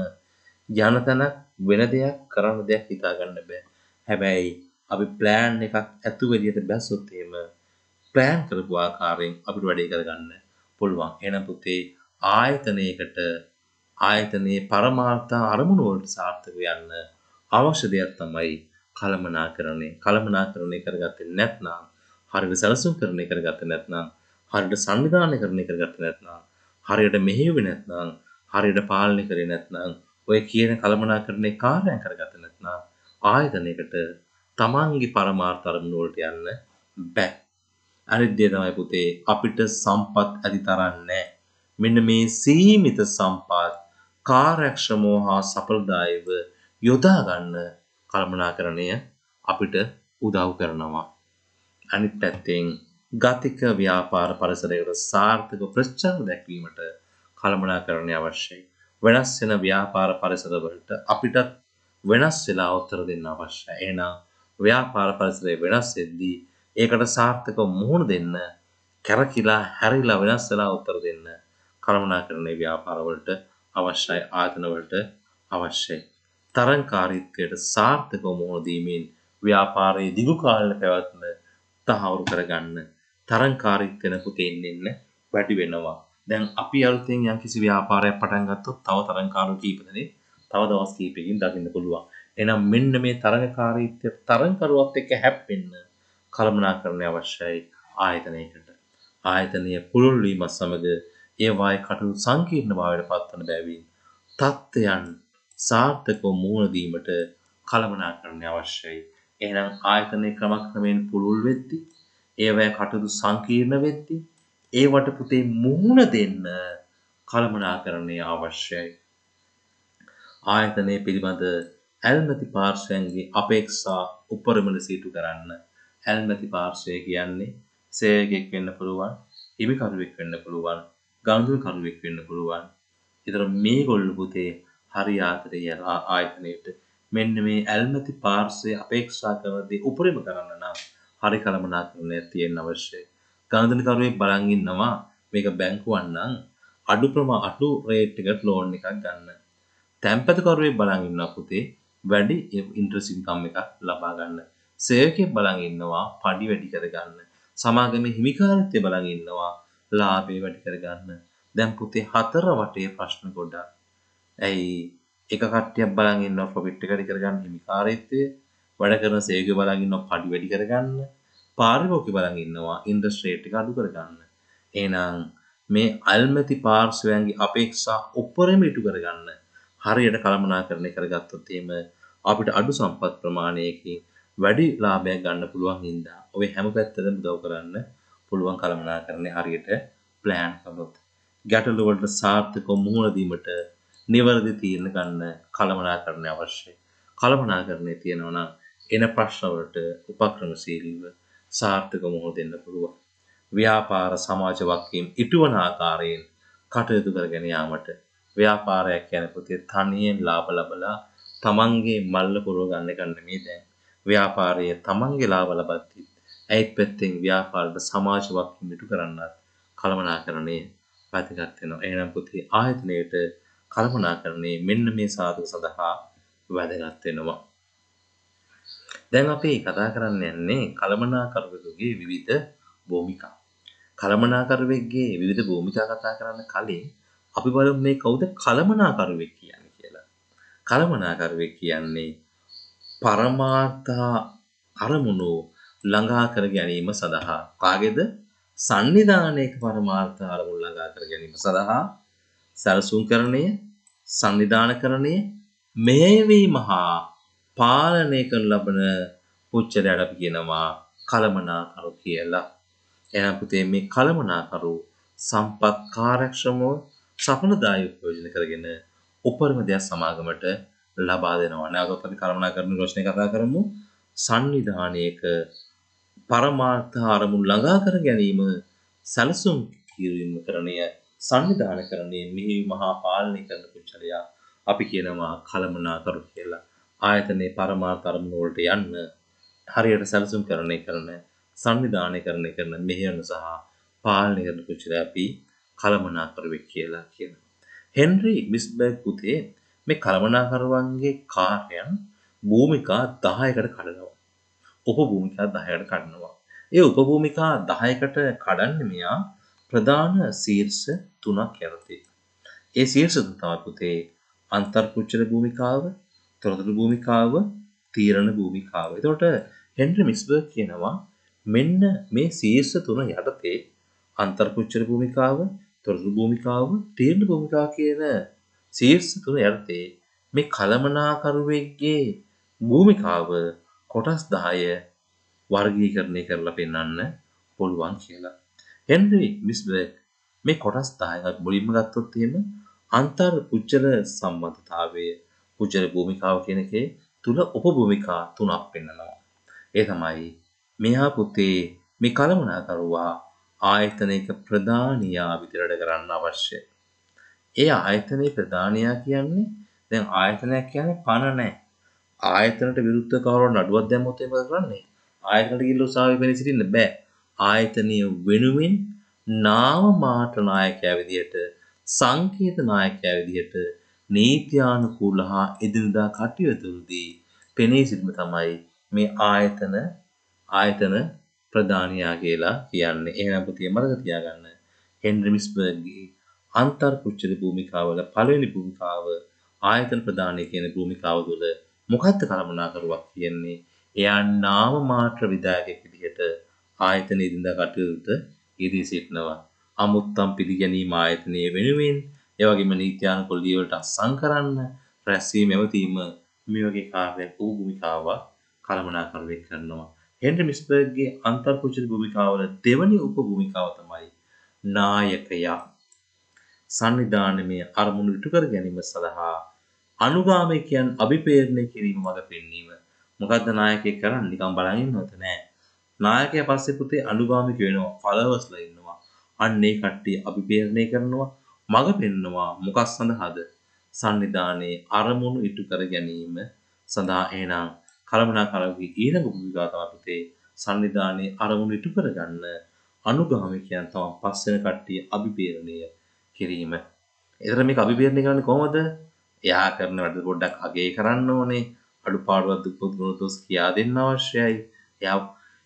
යන තැනක් වෙන දෙයක් කරන්න දෙයක් හිතා ගන්න බෑ. හැබැයි අපි ප්ලෑන් එකක් ඇතුව එළියට බැස්සොත් එහෙම ප්ලෑන් කරපු ආකාරයෙන් අපිට වැඩේ කරගන්න පුළුවන්. එහෙනම් පුතේ ආයතනයකට ආයතනයේ පරමාර්ථ අරමුණු වලට සාර්ථක යන්න අවශ්‍ය දෙයක් තමයි කළමනාකරණය. කළමනාකරණය කරගත්තේ නැත්නම් හරියට සැලසුම් කරණය කරගත්තේ නැත්නම් හරියට සංවිධානය කරගත්තේ නැත්නම් හරියට මෙහෙයුවේ නැත්නම් හරියට පාලනය කරේ නැත්නම් ඔය කියන කළමනාකරණේ කාර්යයන් කරගත්තේ නැත්නම් ආයතනයකට තමන්ගේ පරමාර්ථ අරමුණු වලට යන්න බෑ. අනිත් දේ තමයි පුතේ අපිට සම්පත් ඇති තරම් නැහැ. මෙන්න මේ සීමිත සම්පත් කාර්යක්ෂමව හා සඵලදායීව යොදා ගන්න කළමනාකරණය අපිට උදව් කරනවා. අනිත් පැත්තෙන් ගතික ව්‍යාපාර පරිසරයකට සාර්ථක ප්‍රතිචාර දැක්වීමට කළමනාකරණය අවශ්‍යයි. වෙනස් වෙන ව්‍යාපාර පරිසරවලට අපිටත් වෙනස් වෙලා උත්තර දෙන්න අවශ්‍යයි. එහෙනම් ව්‍යාපාර පරිසරය වෙනස් වෙද්දී ඒකට සාර්ථකව මුහුණ දෙන්න කැරකිලා හැරිලා වෙනස් වෙලා උත්තර දෙන්න කළමනාකරණයේ ව්‍යාපාර වලට අවශ්‍යයි. ආයතන වලට අවශ්‍යයි. තරංකාරීත්වයට සාර්ථකව මුහුණ දීමෙන් ව්‍යාපාරයේ දිගු කාලීන පැවැත්ම තහවුරු කරගන්න තරංකාරීත්වය පුතේ එන්න වැඩි වෙනවා. දැන් අපි අලුතෙන් යම්කිසි ව්‍යාපාරයක් පටන් ගත්තොත් තව තරංකාරී කීප දෙනෙක් තව දවස් කීපයකින් දකින්න පුළුවන්. එහෙනම් මෙන්න මේ තරංකාරීත්වය තරංකරුවත් එක්ක හැප්පෙන්න කළමනාකරණය අවශ්‍යයි ආයතනයකට. ආයතනීය පුළුල් වීමත් සමග ඒ වායි කටයුතු සංකීර්ණ භාවයට පත්වන බැවින් තත්ත්වයන් සාර්ථකව මුහුණ දීමට කළමනාකරණය අවශ්‍යයි. එහෙනම් ආයතනයේ ක්‍රමක්‍රමයෙන් පුළුල් වෙද්දී ඒවැය කටයුතු සංකීර්ණ වෙද්දී ඒවට පුතේ මුහුණ දෙන්න කළමනාකරණය අවශ්‍යයි. ආයතනයේ පිළිබඳ ඇල්මැති පාර්ශ්වයන්ගේ අපේක්ෂා උපරිම ලෙස ඉටු කරන්න. ඇල්මැති පාර්ශ්වය කියන්නේ සේවකයෙක් වෙන්න පුළුවන්, හිමිකරුවෙක් වෙන්න පුළුවන්, ගනුදෙනුකරුවෙක් වෙන්න පුළුවන්. ඒතර මේගොල්ලෝ පුතේ හරි ආදරේ යන ආයතනයට මෙන්න මේ ඇල්මැති පාර්ශ්වය අපේක්ෂා කරන දේ උපරිම කරන්න නම් හරි කළමනාකරණයක් තියෙන්න අවශ්‍යයි. ගණන්කරුවෙක් බලන් ඉන්නවා මේක බැංකුවක් නම් අඩු රේට් එකට ලෝන් එකක් ගන්න. තැන්පතුකරුවෙක් බලන් ඉන්නවා පුතේ වැඩි ඉන්ට්‍රස්ට් ඉන්කම් එකක් ලබා ගන්න. සේවකයෙක් බලන් ඉන්නවා පඩි වැඩි කරගන්න. සමාගමේ හිමිකාරිත්වය බලන් ඉන්නවා ලාභය වැඩි කරගන්න. දැන් පුතේ හතර වටේ ප්‍රශ්න ගොඩක්. ඇයි එක කට්ටියක් බලන් ඉන්නවා ප්‍රොෆිට් එක වැඩි කරගන්න හිමිකාරීත්වය, වැඩ කරන සේවකයෝ බලන් ඉන්නවා පඩි වැඩි කරගන්න, පාරිභෝගිකයෝ බලන් ඉන්නවා ඉන්ට්‍රස්ට් රේට් එක අඩු කරගන්න. එහෙනම් මේ අල්මැති පාර්ශ්වයන්ගේ අපේක්ෂා උපරිම ඉටු කරගන්න හරියට කළමනාකරණය කරගත්තොත් එහෙම අපිට අඩු සම්පත් ප්‍රමාණයකින් වැඩි ලාභයක් ගන්න පුළුවන් හින්දා ඔය හැම පැත්තටම උදව් කරන්න පුළුවන් කළමනාකරණය හරියට ප්ලෑන් කළොත්. ගැටලු වලට සාර්ථකව මුහුණ දීමට නිවැරදි තීරණ ගන්න කළමනාකරණය අවශ්‍යයි. කළමනාකරණය තියෙනවා නම් එන ප්‍රශ්න වලට උපක්‍රමශීලීව සාර්ථකව මුහුණ දෙන්න පුළුවන්. ව්‍යාපාර සමාජ වගකීම් ඉටුවන ආකාරයෙන් කටයුතු කරගෙන යාමට ව්‍යාපාරයක් කියන පුතේ තනියෙන් ලාභ ලබලා තමන්ගේ මල්ල පුරව ගන්න එක නෙමෙයි දැන්. ව්‍යාපාරයේ තමන්ගේ ලාභ ලබද්දී ඇයිත් පැත්තෙන් ව්‍යාපාරයට සමාජ වගකීම් ඉටු කරන්නත් කළමනාකරණය වැදගත් වෙනවා. එහෙනම් පුතේ ආයතනයේට කළමනාකරණය මෙන්න මේ සාධක සඳහා වැදගත් වෙනවා. දැන් අපි කතා කරන්න යන්නේ කළමනාකරුවෙකුගේ විවිධ භූමිකා. කළමනාකරුවෙක්ගේ විවිධ භූමිකා කතා කරන්න කලින් අපි බලමු මේ කවුද කළමනාකරුවෙක් කියන්නේ කියලා. කළමනාකරුවෙක් කියන්නේ පරමාර්ථ අරමුණු ළඟා කර ගැනීම සඳහා කාගේද සංනිධානයක පරමාර්ථ අරමුණු ළඟා කර ගැනීම සඳහා සැලසුම්කරණය, සංනිධානකරණය, මෙහෙයවීම හා පාලනය කරන ලබන පුච්චලයට අපි කියනවා කළමනාකරු කියලා. එහෙනම් පුතේ මේ කළමනාකරු සම්පත් කාර්යක්ෂමව සඵලදායීව ප්‍රයෝජන කරගෙන උපරිම දෙයක් සමාගමට ලබා දෙනවා. නැවතත් අපි කළමනාකරන ප්‍රශ්නේ කතා කරමු. සංනිධානයක පරමාර්ථ අරමුණු ළඟා කර ගැනීම, සැලසුම් කිරීමකරණය, සංවිධානකරණය, මෙහෙයවීම හා පාලනය කරන පුච්චලය අපි කියනවා කළමනාකරු කියලා. ආයතනයේ පරමාර්ථ අරමුණු වලට යන්න හරියට සැලසුම්කරණය කරන, සංවිධානයකරණය කරන, මෙහෙයවන සහ පාලනය කරන පුච්චලය අපි කළමනාකරුවෙක් කියලා කියනවා. හෙන්රි මිස්බර්ග් පුතේ මේ කළමනාකරුවන්ගේ කාර්යයන් භූමිකා 10කට කඩනවා. උපභූමිකා 10කට කඩනවා. ඒ උපභූමිකා 10කට කඩන්නේ මෙයා ප්‍රධාන ශීර්ෂ 3ක් යටතේ. ඒ ශීර්ෂ 3 තමයි පුතේ අන්තර්පුච්ඡල භූමිකාව, තොරතුරු භූමිකාව, තීරණ භූමිකාව. එතකොට හෙන්රි මිස්බර්ග් කියනවා මෙන්න මේ ශීර්ෂ 3 යටතේ අන්තර්පුච්ඡල භූමිකාව, තොරතුරු භූමිකාව, තීරණ භූමිකාව කියන ශීර්ෂ 3 යටතේ මේ කළමනාකරුවෙක්ගේ භූමිකාව කොටස් 10 වර්ගීකරණය කරලා පෙන්වන්න පුළුවන් කියලා. හෙන්රි මිස්බර්ග් මේ කොටස් 10ක් මුලින්ම ගත්තොත් එහෙම අන්තර් පුච්චල සම්බන්ධතාවය පුච්චල භූමිකාව කියන එකේ තුල උපභූමිකා 3ක් පෙන්වනවා. ඒ තමයි මෙහා පුතේ මේ කළමනාකරුවා ආයතනයක ප්‍රධානියා විතරට කරන්න අවශ්‍ය. ඒ ආයතනයේ ප්‍රධානියා කියන්නේ දැන් ආයතනයක් කියන්නේ පණ නැහැ. ආයතනට විරුද්ධව කවුරුන් නඩුවක් දැම්මොත් එහෙම කරන්නේ. ආයතනට ගිහිල්ලා උසාවියේ පෙනී සිටින්න බෑ. ආයතනීය වෙනුවෙන් නාම මාත්‍ර නායකයා විදිහට සංකේත නායකයා විදිහට නීත්‍යානුකූල හා එදිනදා කටයුතුවලදී පෙනී සිටීම තමයි මේ ආයතන ප්‍රධානියා කියලා කියන්නේ. එහෙනම් පුතේ මතක තියාගන්න හෙන්රි මිස්බර්ග්ගේ අන්තර්පුච්ඡල භූමිකාවල පළවෙනි භූමිකාව ආයතන ප්‍රධානය කියන භූමිකාව තුළ මොකක්ද කළමනාකරුවක් කියන්නේ? එයා නාම මාත්‍ර විධායකයෙක් විදිහට ආයතන ඉදින්දා කටයුතු යෙදී සිටිනවා. අමුත්තම් පිළිගැනීම ආයතනයේ වෙනුවෙන් ඒ වගේම නීත්‍යානුකූල දී වලට අත්සන් කරන්න, රැස්වීම එවතීම මේ වගේ කාර්යයක් භූමිකාවක් කළමනාකරුවෙක් කරනවා. හෙන්රි මිස්බර්ග්ගේ අන්තර්පුච්ඡල භූමිකාවල දෙවැනි උපභූමිකාව තමයි නායකයා. සංවිධානයේ අරමුණු ඉටු කර ගැනීම සඳහා අනුගාමිකයන් අභිප්‍රේරණය කිරීම මඟ පෙන්වීම. මොකද්ද නායකයෙක් කරන්නේ? නිකන් බලන් ඉන්නවද? නෑ. නායකයා පස්සේ පුතේ අනුගාමික වෙනවා, ෆලෝවර්ස්ලා ඉන්නවා. අන්න ඒ කට්ටිය අභිප්‍රේරණය කරනවා, මඟ පෙන්වනවා. මොකක් සඳහාද? සන්නිධානයේ අරමුණු ඉටු කර ගැනීම සඳහා එහෙනම් කළමනාකරුගේ ඊළඟ භූමිකාව තමයි පුතේ සන්නිධානයේ අරමුණු ඉටු කරගන්න අනුගාමිකයන් තමයි පස්වෙන කට්ටිය අභිපේරණය කිරීම. එතන මේක අභිපේරණය කරන්නේ කොහොමද? එයා කරන වැඩ පොඩ්ඩක් අගය කරන්න ඕනේ. අඩුපාඩුවක් දුක්පත් ගුණ දොස් කියා දෙන්න අවශ්‍යයි.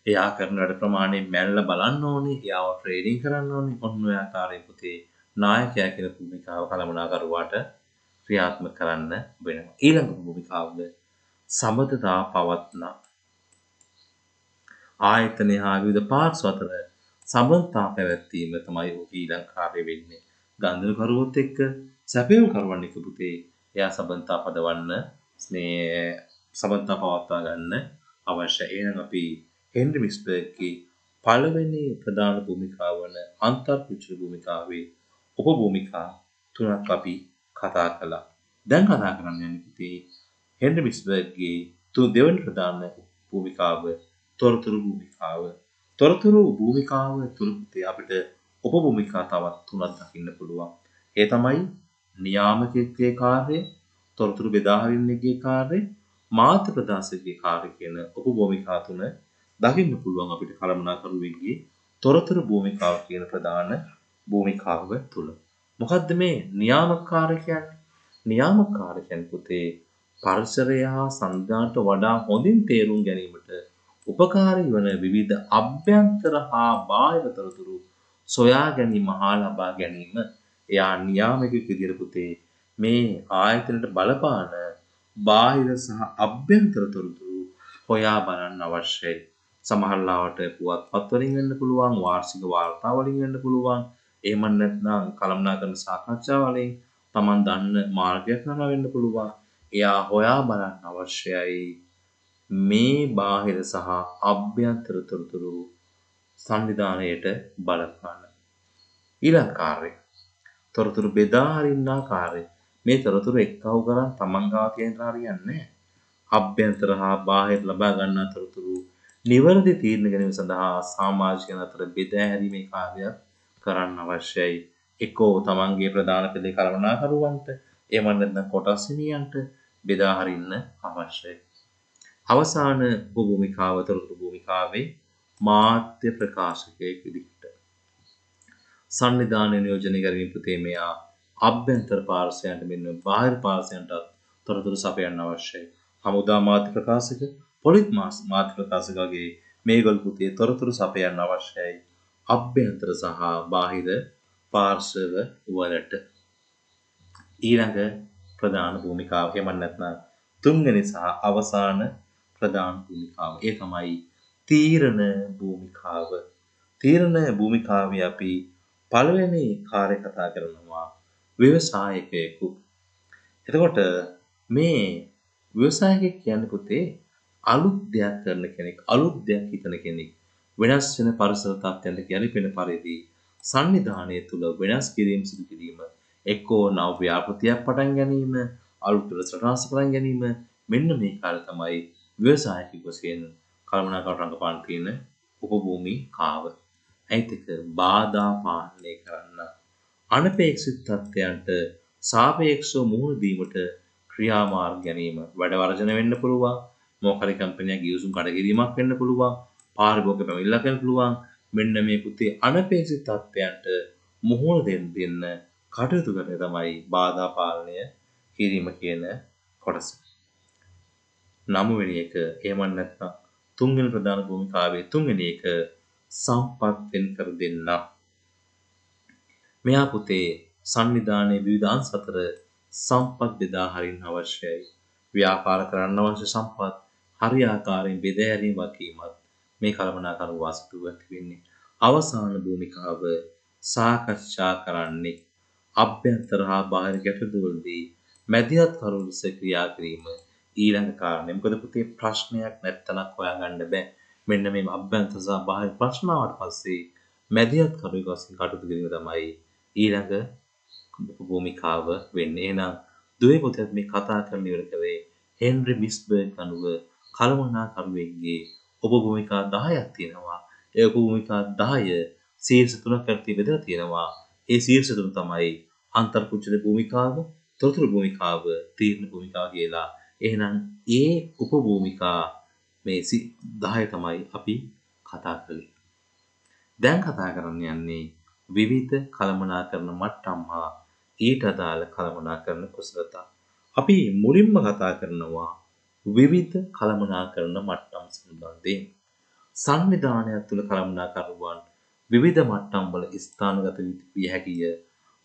එයා කරන වැඩ ප්‍රමාණය මැනලා බලන්න ඕනේ. එයාව ට්‍රේනින් කරන්න ඕනේ. ඔන්න ඔය ආකාරයෙන් පුතේ නායකයා කියන භූමිකාව කළමනාකරුවාට ක්‍රියාත්මක කරන්න වෙනවා. ඊළඟ භූමිකාවද සමතතා පවත්නා ආයතනය හා විවිධ පාර්ශ්ව අතර සමතා පැවැත්වීම තමයි ඔහු ඊළඟ කාර්ය වෙන්නේ. ගන්ධකරුවොත් එක්ක සැපයුම්කරුවන් එක්ක පුතේ එයා සමතා පදවන්න මේ සමතා පවත්වා ගන්න අවශ්‍යයි. එහෙනම් අපි හෙන්රි මිස්බර්ග්ගේ පළවෙනි ප්‍රධාන භූමිකාව වන අන්තර්පුච්ච භූමිකාවේ උපභූමිකා තුනක් අපි කතා කළා. දැන් කතා කරන්න යන්නේ පුතේ හෙන්රි මිස්බර්ග්ගේ දෙවන ප්‍රධාන භූමිකාව තොරතුරු භූමිකාව. තොරතුරු භූමිකාව තුල පුතේ අපිට උපභූමිකා තවත් තුනක් දකින්න පුළුවන්. ඒ තමයි නියාමකයෙක්ගේ කාර්යය, තොරතුරු බෙදා හරින්නේගේ කාර්යය, මාධ්‍ය ප්‍රදාසකගේ කාර්ය කියන උපභූමිකා තුන දකින්න පුළුවන් අපිට කළමනාකරුවෙක්ගේ තොරතුරු භූමිකාව කියන ප්‍රධාන භූමිකාව තුල. මොකද්ද මේ නියාමක කාර්ය කියන්නේ? නියාමක කාර්ය කියන්නේ පුතේ පරිසරය හා සංවිධානයට වඩා හොඳින් තේරුම් ගැනීමට උපකාරී වන විවිධ අභ්‍යන්තර හා බාහිර තොරතුරු සොයා ගැනීම හා ලබා ගැනීම. එයා නියාමකයෙක් විදිහට පුතේ මේ ආයතනයට බලපාන බාහිර සහ අභ්‍යන්තර තොරතුරු හොයා බලන්න අවශ්‍යයි. සමහර ලාවට පුවත්පත් වලින් වෙන්න පුළුවන්, වාර්ෂික වාර්තා වලින් වෙන්න පුළුවන්. එහෙම නැත්නම් කළමනාකරන සාකච්ඡා වලින් Taman දන්න මාර්ගයක් කරලා වෙන්න පුළුවන්. එයා හොයා බලන්න අවශ්‍යයි මේ බාහිර සහ අභ්‍යන්තර තොරතුරු සංවිධානයට බලපාන. ඊළඟ කාර්යය තොරතුරු බෙදා හරින්නා කාර්යය. මේ තොරතුරු එක්කව කරන් Taman ගාව තියෙන හරියන්නේ නැහැ. අභ්‍යන්තර හා බාහිර ලබා ගන්නා තොරතුරු නිවැරදි තීරණ ගැනීම සඳහා සමාජිකයන් අතර බෙදා හැරීමේ කාර්යයක් කරන්න අවශ්‍යයි. එක්කෝ තමන්ගේ ප්‍රධාන පෙළේ කළමනාකරුවන්ට එහෙම නැත්නම් කොටස් හිමියන්ට බෙදා හරින්න අවශ්‍යයි. අවසාන භූමිකාව තොරතුරු භූමිකාවේ මාධ්‍ය ප්‍රකාශකයෙක් විදිහට සංවිධානය නියෝජනය කරමින් පුතේ මෙයා අභ්‍යන්තර පාර්ශ්වයන්ට මෙන්න බාහිර පාර්ශ්වයන්ට තොරතුරු සපයන්න අවශ්‍යයි. හමුදා මාධ්‍ය ප්‍රකාශක, පොලිස් මාධ්‍ය ප්‍රකාශක වගේ මේගොල්ලෝ පුතේ තොරතුරු සපයන්න අවශ්‍යයි අභ්‍යන්තර සහ බාහිර පාර්ශ්ව වලට. ඊළඟ ප්‍රධාන භූමිකාව එහෙම නැත්නම් තුන්වෙනි සහ අවසාන ප්‍රධාන භූමිකාව ඒ තමයි තීරණ භූමිකාව. තීරණ භූමිකාවේ අපි පළවෙනි කාර්ය කතා කරනවා ව්‍යවසායකයෙකු. එතකොට මේ ව්‍යවසායකයෙක් කියන්නේ පුතේ අලුත් දෙයක් කරන කෙනෙක්, අලුත් දෙයක් හිතන කෙනෙක්. වෙනස් වෙන පරිසර තත්ත්වයන්ට ගැලපෙන පරිදි සංවිධානය තුළ වෙනස් කිරීම සිදු කිරීම, එක්කෝ නව ව්‍යාපෘතියක් පටන් ගැනීම, අලුත් රසායනික පටන් ගැනීම, මෙන්න මේ කාර්ය තමයි ව්‍යවසායකයෙකු වශයෙන් කළමනාකරන රංගපාන තියෙන උපභූමිකාව. ඇයිතක බාධා පාලනය කරන්න අනපේක්ෂිත තත්ත්වයන්ට සාපේක්ෂව මුහුණ දීමට ක්‍රියාමාර්ග ගැනීම. වැඩ වර්ජන වෙන්න පුළුවන්, මොකරි කම්පැනියක් ගිවිසුම් කඩකිරීමක් වෙන්න පුළුවන්, පාරිභෝගික පැමිණිල්ලක් වෙන්න පුළුවන්. මෙන්න මේ පුතේ අනපේක්ෂිත තත්ත්වයන්ට මුහුණ දෙන්න කටයුතු කරන තමයි බාධා පාලනය කිරීම කියන කොටස. 9 වෙනි එක එහෙම නැත්නම් තුන්වෙනි ප්‍රධාන භූමිකාවේ තුන්වෙනි එක සම්පත් වෙන් කර දෙන්න. මෙයා පුතේ සංවිධානයේ විවිධ අංශ අතර සම්පත් බෙදා හරින්න අවශ්‍යයි. ව්‍යාපාර කරන්න අවශ්‍ය සම්පත් හරියාකාරයෙන් බෙදා හැරීම වගකීමත් මේ කළමනාකරු වාසිතුවක් වෙන්නේ. අවසාන භූමිකාව සාකච්ඡා කරන්නේ අභ්‍යන්තර හා බාහිර ගැටලුවලදී මැදිහත් කරු ලෙස ක්‍රියා කිරීම ඊළඟ කාරණය. මොකද පුතේ ප්‍රශ්නයක් නැත්තනක් හොයාගන්න බෑ. මෙන්න මේ අභ්‍යන්තර සහ බාහිර ප්‍රශ්න ආවට පස්සේ මැදිහත් කරුවෙක් වශයෙන් කටයුතු කිරීම තමයි ඊළඟ භූමිකාව වෙන්නේ. එහෙනම් දුවේ පුතේ මේ කතා කරන ඉවර කරේ හෙන්රි මිස්බර්ග් අනුව කළමනාකරුවෙක්ගේ උපභූමිකා 10ක් තියෙනවා. ඒ උපභූමිකා 10 ශීර්ෂ තුනක් යටතේ බෙදලා තියෙනවා. ඒ ශීර්ෂ තුන තමයි අන්තර්පුච්ඡිත භූමිකාව, තොරතුරු භූමිකාව තීරණ භූමිකාව කියලා. එහෙනම් ඒ උපභූමිකා මේ 10 තමයි අපි කතා කළේ. දැන් කතා කරන්න යන්නේ විවිධ කළමනාකරන මට්ටම් හා ඊට අදාළ කළමනාකරන කුසලතා. අපි මුලින්ම කතා කරනවා විවිධ කළමනාකරන මට්ටම් සම්බන්ධයෙන්. සංවිධානයක් තුළ කළමනාකරුවන් විවිධ මට්ටම් වල ස්ථානගත විය හැකිය.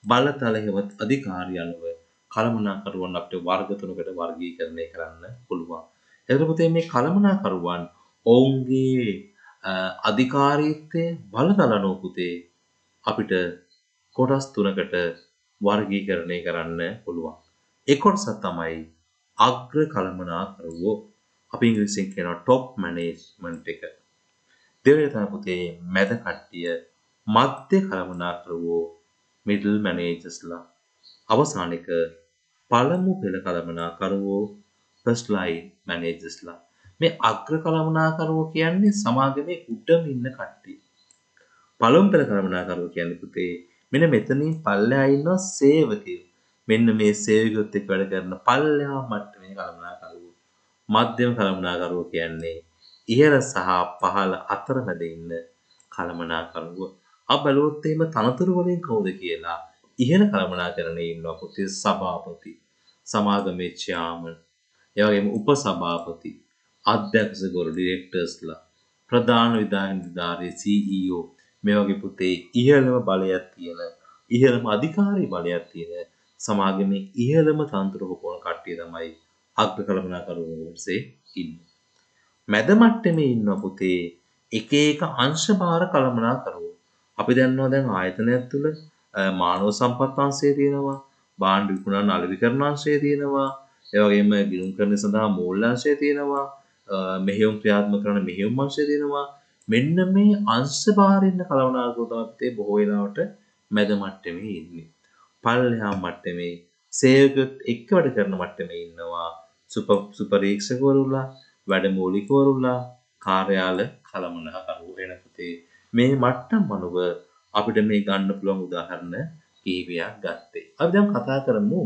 බලතල හෙවත් අධිකාරිය අනුව කළමනාකරුවන් අපිට වර්ග තුනකට වර්ගීකරණය කරන්න පුළුවන්. එතකොට මේ කළමනාකරුවන් ඔවුන්ගේ අධිකාරීත්වය බලතල අනුව පුතේ අපිට කොටස් තුනකට වර්ගීකරණය කරන්න පුළුවන්. ඒ කොටස තමයි අග්‍ර කළමනාකරුවෝ. අපි ඉංග්‍රීසියෙන් කියනවා টপ මැනේජ්මන්ට් එක. දෙවෙනි තමයි පුතේ මැද කට්ටිය මධ්‍ය කළමනාකරුවෝ මිඩල් මැනේජර්ස්ලා. අවසාන එක පළමු පෙළ කළමනාකරුවෝ ෆස්ට් ලයින් මැනේජර්ස්ලා. මේ අග්‍ර කළමනාකරුවෝ කියන්නේ සමාගමේ උඩම ඉන්න කට්ටිය. පළමු පෙළ කළමනාකරුවෝ කියන්නේ පුතේ මෙන්න මෙතනින් පල්ලෙහා ඉන්නවා සේවකයෝ. මෙන්න මේ සේවකයොත් එක්ක වැඩ කරන පල්ලෙහා මට්ටමේ කළමනාකරුවෝ. මධ්‍යම කළමනාකරුවෝ කියන්නේ ඉහළ සහ පහළ අතරමැද ඉන්න කළමනාකරුවෝ. අප බැලුවොත් එහෙම තනතුරු වලින් කවුද කියලා ඉහළ කළමනාකරණයේ ඉන්නවා පුතේ සභාපති, සමාගමේ චෙයාමන්, ඒ වගේම උපසභාපති, අධ්‍යක්ෂකවරු ඩිරෙක්ටර්ස්ලා, ප්‍රධාන විධායක නිලධාරී CEO මේ වගේ පුතේ ඉහළම බලයක් තියෙන, ඉහළම අධිකාරී බලයක් තියෙන සමාගමේ ඉහළම තනතුරු හොපවන කට්ටිය තමයි අග්‍ර කළමනාකරුවෝ වහන්සේ ඉන්නේ. මැද මට්ටමේ ඉන්නවා පුතේ එක එක අංශභාර කළමනාකරුවෝ. අපි දන්නවා දැන් ආයතනයක් තුළ මානව සම්පත් අංශය තියෙනවා, භාණ්ඩ විකුණන අලෙවිකරණ අංශය තියෙනවා, ඒ වගේම ගිණුම් කරන සඳහා මූල්‍ය අංශය තියෙනවා, මෙහෙයුම් ක්‍රියාත්මක කරන මෙහෙයුම් අංශය තියෙනවා. මෙන්න මේ අංශභාර ඉන්න කළමනාකරුවෝ තමයි බොහෝ වෙලාවට මැද මට්ටමේ ඉන්නේ. පල්ලෙහා මට්ටමේ සේවකයොත් එක්ක වැඩ කරන මට්ටමේ ඉන්නවා සුපරීක්ෂකවරුලා, වැඩමූලිකවරුලා, කාර්යාල කළමනාකරුවෝ වෙන පුතේ. මේ මට්ටම් අනුව අපිට මේ ගන්න පුළුවන් උදාහරණ කීපයක් ගත්තේ. අපි දැන් කතා කරමු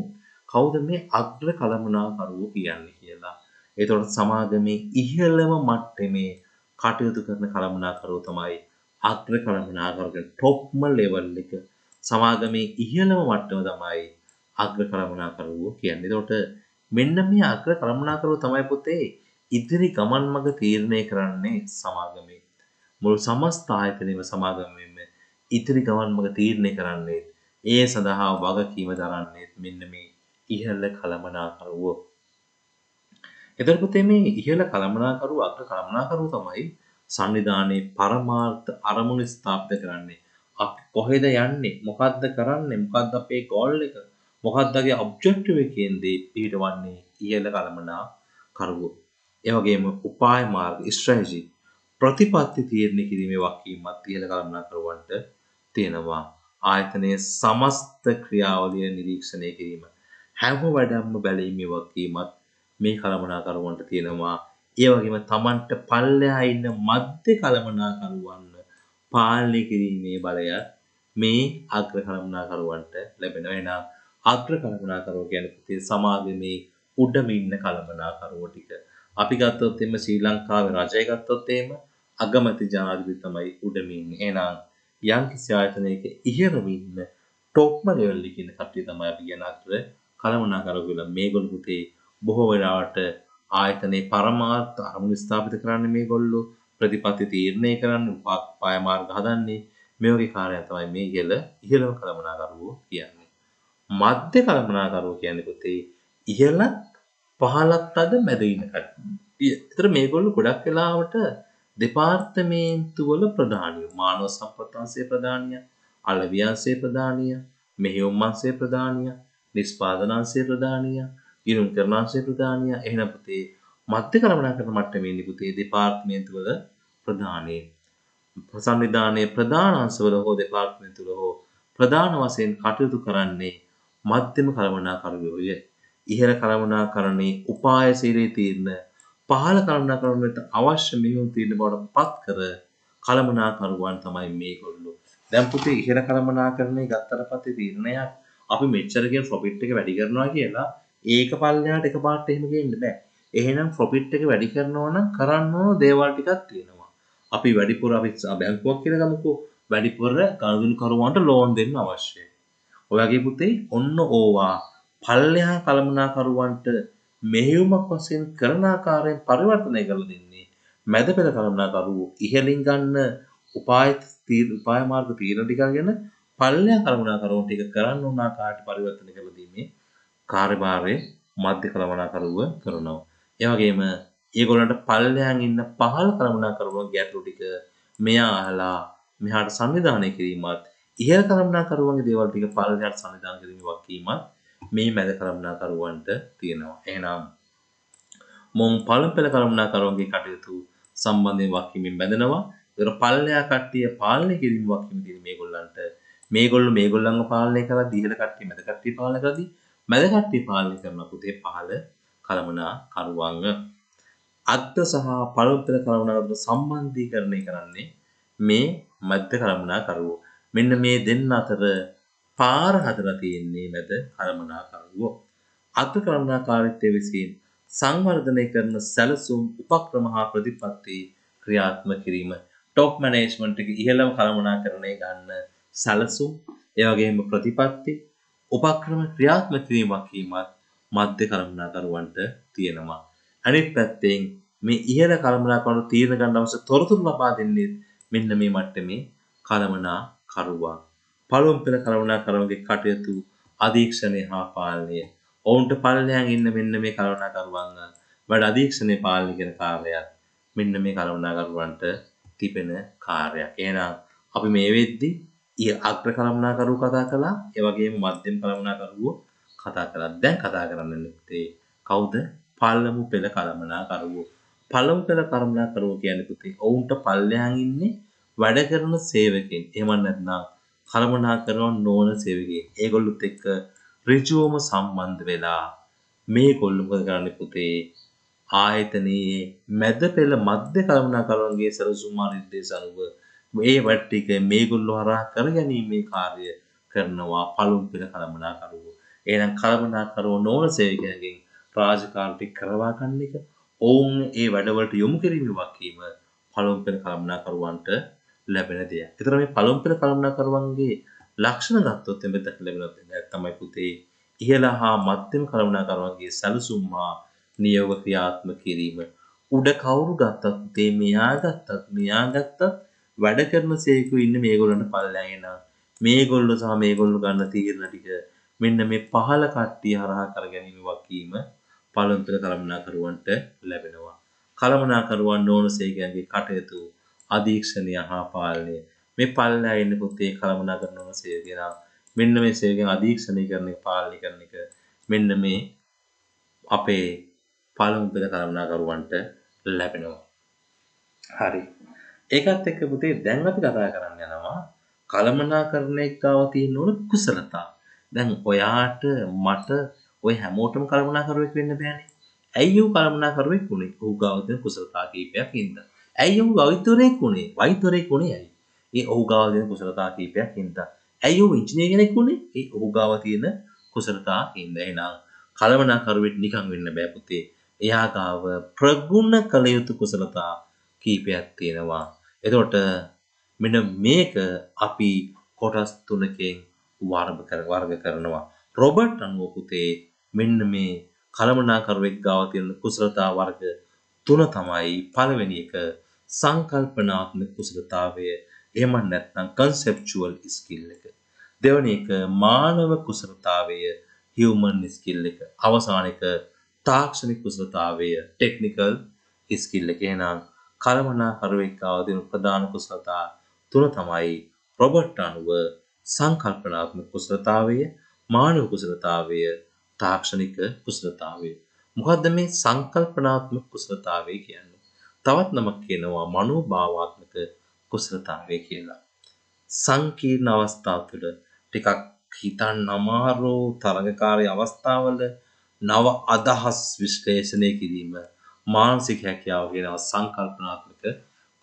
කවුද මේ අග්‍ර කළමනාකරුවෝ කියන්නේ කියලා. ඒතකොට සමාගමේ ඉහළම මට්ටමේ කටයුතු කරන කළමනාකරුවෝ තමයි අග්‍ර කළමනාකරුවෝ. টොප්ම ලෙවල් එක සමාගමේ ඉහළම මට්ටම තමයි අග්‍ර කළමනාකරුවෝ කියන්නේ. ඒතකොට මෙන්න මේ අග්‍ර කළමනාකරුවෝ තමයි පුතේ ඉදිරි ගමන් මඟ තීරණය කරන්නේ සමාගමේ. මුළු සමස්ත ආයතනෙම සමාගමෙම ඉදිරි ගමන් මඟ තීරණය කරන්නේ ඒ සඳහා වගකීම දරන්නේ මෙන්න මේ ඉහළ කළමනාකරුවෝ. එතකොට පුතේ මේ ඉහළ කළමනාකරුවෝ අග්‍ර කළමනාකරුවෝ තමයි සංවිධානයේ පරමාර්ථ අරමුණු ස්ථාපිත කරන්නේ. අපි කොහෙද යන්නේ? මොකද්ද කරන්නේ? මොකද්ද අපේ ගෝල් එක? මොකද්ද අපේ ඔබ්ජෙක්ටිව් එක කියන්නේ පිටවන්නේ ඉහළ කළමනාකරුවෝ. ඒ වගේම උපාය මාර්ග ස්ට්‍රැටජි ප්‍රතිපත්ති තීරණය කිරීමේ වගකීමත් ඉහළ කළමනාකරුවන්ට තියෙනවා. ආයතනයේ සමස්ත ක්‍රියාවලිය නිරීක්ෂණය කිරීම හැම වැඩක්ම බැලීමේ වගකීමත් මේ කළමනාකරුවන්ට තියෙනවා. ඒ වගේම Tamanට පල්ලෙහා ඉන්න මධ්‍ය කළමනාකරුවන් පාලනය කිරීමේ බලය මේ අග්‍ර කළමනාකරුවන්ට ලැබෙනවා. එහෙනම් අග්‍ර කළමනාකරුවෝ කියන්නේ පුතේ සමාගමේ උඩම ඉන්න කළමනාකරුවෝ ටික. අපි ගත්තොත් එimhe ශ්‍රී ලංකාවේ රජය ගත්තොත් එහෙම අගමැති ජනාධිපති තමයි උඩම ඉන්නේ. එහෙනම් යම්කිසි ආයතනයක ඉහළම ඉන්න টොප්ම ලෙවල් එකේ ඉන්න කට්ටිය තමයි අපි කියන අග්‍ර කළමනාකරුවෝ කියලා. මේගොල්ලෝ පුතේ බොහෝ වෙලාවට ආයතනයේ පරමාර්ථ අරමුණු ස්ථාපිත කරන්නේ මේගොල්ලෝ, ප්‍රතිපත්ති තීරණය කරන්නේ, උපාය මාර්ග හදන්නේ, මේ වගේ කාර්යයන් තමයි මේ ඉහළම කළමනාකරුවෝ කියන්නේ. මධ්‍ය කළමනාකරුවෝ කියන්නේ පුතේ ඉහළත් පහළත් අද මැද ඉන්න කට්ටිය. ඒතර මේගොල්ලෝ ගොඩක් වෙලාවට දෙපාර්තමේන්තු වල ප්‍රධානියෝ, මානව සම්පත් අංශයේ ප්‍රධානිය, අලෙවි අංශයේ ප්‍රධානිය, මෙහෙයුම් අංශයේ ප්‍රධානිය, නිෂ්පාදන අංශයේ ප්‍රධානිය, ගිණුම් කරන අංශයේ ප්‍රධානිය. එහෙනම් පුතේ මධ්‍ය කළමනාකරන මට්ටමේ ඉන්නේ පුතේ දෙපාර්තමේන්තු වල ප්‍රධානී. සංවිධානයේ ප්‍රධාන අංශවල හෝ දෙපාර්තමේන්තු වල හෝ ප්‍රධාන වශයෙන් කටයුතු කරන්නේ මධ්‍යම කළමනාකරුවෝය. ඉහළ කළමනාකරණයේ උපායශීලී තීරණ පහළ කළමනාකරණයට අවශ්‍ය මෙහෙයුම් තීරණ බවට පත් කර කළමනාකරුවන් තමයි මේගොල්ලෝ. දැන් පුතේ ඉහළ කළමනාකරණය ගත්තට පස්සේ තීරණයක් අපි මෙච්චරකින් ප්‍රොෆිට් එක වැඩි කරනවා කියලා ඒක පල්ලෙහාට එකපාරට එහෙම ගේන්න බෑ. එහෙනම් ප්‍රොෆිට් එක වැඩි කරනවා නම් කරන්න ඕන දේවල් ටිකක් තියෙනවා. අපි වැඩිපුර අපි බැංකුවක් කියලා ගමුකෝ. වැඩිපුර ගනුදෙනු කරුවන්ට ලෝන් දෙන්න අවශ්‍යයි. ඔයගේ පුතේ ඔන්න ඕවා පල්ලෙහා කළමනාකරුවන්ට මෙහෙයුමක් වශයෙන් කරන ආකාරයෙන් පරිවර්තනය කරලා දෙන්නේ. මැද පෙළ කළමනාකරුවෝ ඉහළින් ගන්න උපාය මාර්ග තීරණ ටික අරගෙන පල්ලෙහා කළමනාකරුවෝ ටික කරන්න ඕන ආකාරයට පරිවර්තනය කරලා දීමේ කාර්යභාරය මධ්‍ය කළමනාකරුව කරනවා. ඒ වගේම ඒගොල්ලන්ට පල්ලෙහාන් ඉන්න පහළ කළමනාකරුවන්ගේ ගැටලු ටික මෙයා අහලා මෙහාට සංවිධානය කිරීමත් ඉහළ කළමනාකරුවන්ගේ දේවල් ටික පල්ලෙහාට සංවිධානය කිරීමේ වගකීමත් මේ මැද කළමනාකරුවන්ට තියෙනවා. එහෙනම් මොන් පළමු පෙළ කළමනාකරුවන්ගේ කටයුතු සම්බන්ධයෙන් වගකීමෙන් බැඳෙනවා. ඒතර පල්ලෙහා කට්ටිය පාලනය කිරීම වගකීම තියෙන මේගොල්ලන්ට මේගොල්ලන්ව පාලනය කරලා ඉහළ කට්ටිය මැද කට්ටිය පාලනය කරලා මැද කට්ටිය පාලනය කරන පුතේ පහළ කළමනාකරුවන්ව අර්ථ සහ පළමු පෙළ කළමනාකරුවන්ට සම්බන්ධීකරණය කරන්නේ මේ මැද කළමනාකරුවෝ. මෙන්න මේ දෙන්න අතර පාර හදලා තියෙන්නේ මැද කළමනාකරුවෝ. අර්ථ කළමනාකාරීත්වය විසින් සංවර්ධනය කරන සැලසුම් උපක්‍රම හා ප්‍රතිපත්ති ක්‍රියාත්මක කිරීම. টොප් මැනේජ්මන්ට් එක ඉහළම කළමනාකරණය ගන්න සැලසුම් ඒ වගේම ප්‍රතිපත්ති උපක්‍රම ක්‍රියාත්මක කිරීමක් කීමත් මධ්‍ය කළමනාකරුවන්ට තියෙනවා. අනිත් පැත්තෙන් මේ ඉහළ කළමනාකරුවන්ට තීරණ ගන්න අවශ්‍ය තොරතුරු ලබා දෙන්නේ මෙන්න මේ මට්ටමේ කළමනාකරුවා. පළමු පෙළ කළමනාකරුවන්ගේ කටයුතු අධීක්ෂණය හා පාලනය. ඔවුන්ට පල්ලෙහාන් ඉන්න මෙන්න මේ කළමනාකරුවන් වැඩ අධීක්ෂණය පාලනය කරන කාර්යයක් මෙන්න මේ කළමනාකරුවන්ට තිබෙන කාර්යයක්. එහෙනම් අපි මේ වෙද්දී අග්‍ර කළමනාකරුවෝ කතා කළා. ඒ වගේම මධ්‍යම කළමනාකරුවෝ කතා කළා. දැන් කතා කරන්නේ කවුද? පළමු පෙළ කළමනාකරුවෝ. පළමු පෙළ කළමනාකරුවෝ කියන්නේ පුතේ ඔවුන්ට පල්ලෙහාන් ඉන්නේ වැඩ කරන සේවකයන්. එහෙම නැත්නම් කළමනාකරුවන් නොවන සේවකයන්. ඒගොල්ලොත් එක්ක ඍජුවම සම්බන්ධ වෙලා මේගොල්ලෝ මොකද කරන්නේ පුතේ? ආයතනයේ මැද පෙළ මධ්‍ය කළමනාකරුවන්ගේ සැලසුම් නිර්දේශ අනුව මේ වැඩ ටික මේගොල්ලෝ හරහා කරගැනීමේ කාර්ය කරනවා පළමු පෙළ කළමනාකරුවෝ. එහෙනම් කළමනාකරුවෝ නොවන සේවකයන්ගෙන් රාජකාරී ටික කරවා ගන්න එක ඔවුන් ඒ වැඩවලට යොමු කිරීමේ වගකීම පළමු පෙළ කළමනාකරුවන්ට ලැබෙන දෙයක්. ඒතර මේ පළමු පෙළ කළමනාකරුවන්ගේ ලක්ෂණ ගත්තොත් එමෙතන ලැබෙන දෙයක් තමයි පුතේ ඉහළ හා මධ්‍යම කළමනාකරුවන්ගේ සැලසුම් හා නියෝග ක්‍රියාත්මක කිරීම. උඩ කවුරු ගත්තත් පුතේ මෙයා ගත්තත් වැඩ කරන සේකු ඉන්න මේගොල්ලන්ට පල්ලෙහාගෙන මේගොල්ලෝ සහ මේගොල්ලෝ ගන්න තීරණ ටික මෙන්න මේ පහළ කට්ටිය හරහා කරගැනීම වගකීම පළමු පෙළ කළමනාකරුවන්ට ලැබෙනවා. කළමනාකරුවන් නොවන සේකයන්ගේ කටයුතු අධීක්ෂණය හා පාලනය. මේ පල්ලෙහා ඉන්න පුතේ කළමනාකරන නොවන සේවකයන් මෙන්න මේ සේවකයන් අධීක්ෂණය කරන එක පාලනය කරන එක මෙන්න මේ අපේ පළමු පෙළ කළමනාකරුවන්ට ලැබෙනවා. හරි. ඒකත් එක්ක පුතේ දැන් අපි කතා කරන්න යනවා කළමනාකරණයේ ගාව තියෙන උන කුසලතා. දැන් ඔයාට මට ඔය හැමෝටම කළමනාකරුවෙක් වෙන්න බෑනේ. ඇයි ඌ කළමනාකරුවෙක් උනේ? ඌ ගාව තියෙන කුසලතා කීපයක් හින්දා. ඇයි ඌ වෛද්‍යවරයෙක් උනේ? වෛද්‍යවරයෙක් උනේ ඇයි? ඒ ඌ ගාව තියෙන කුසලතා කීපයක් හින්දා. ඇයි ඌ ඉංජිනේර කෙනෙක් උනේ? ඒ ඌ ගාව තියෙන කුසලතා හින්දා. එහෙනම් කළමනාකරුවෙක් නිකන් වෙන්න බෑ පුතේ. එයා ගාව ප්‍රගුණ කළ යුතු කුසලතා කීපයක් තියෙනවා. එතකොට මෙන්න මේක අපි කොටස් තුනකින් වර්ග කරනවා. රොබර්ට් අනුව පුතේ මෙන්න මේ කළමනාකරුවෙක් ගාව තියෙන කුසලතා වර්ග තුන තමයි පළවෙනි එක සංකල්පනාත්මක කුසලතාවය. එහෙම නැත්නම් conceptual skill එක. දෙවෙනි එක මානව කුසලතාවය human skill එක. අවසාන එක තාක්ෂණික කුසලතාවය technical skill එක. එහෙනම් කළමනාකරුවෙක් ගාව තියෙන ප්‍රධාන කුසලතා තුන තමයි රොබර්ට් අනුව සංකල්පනාත්මක කුසලතාවය, මානව කුසලතාවය, තාක්ෂණික කුසලතාවය. මොකද්ද මේ සංකල්පනාත්මක කුසලතාවය කියන්නේ? තවත් නමක් කියනවා මනෝභාවාත්මක කුසලතාවය කියලා. සංකීර්ණ අවස්ථා තුළ ටිකක් හිතන්න අමාරු තරඟකාරී අවස්ථාවල නව අදහස් විශ්ලේෂණය කිරීම මානසික හැකියාව කියනවා සංකල්පනාත්මක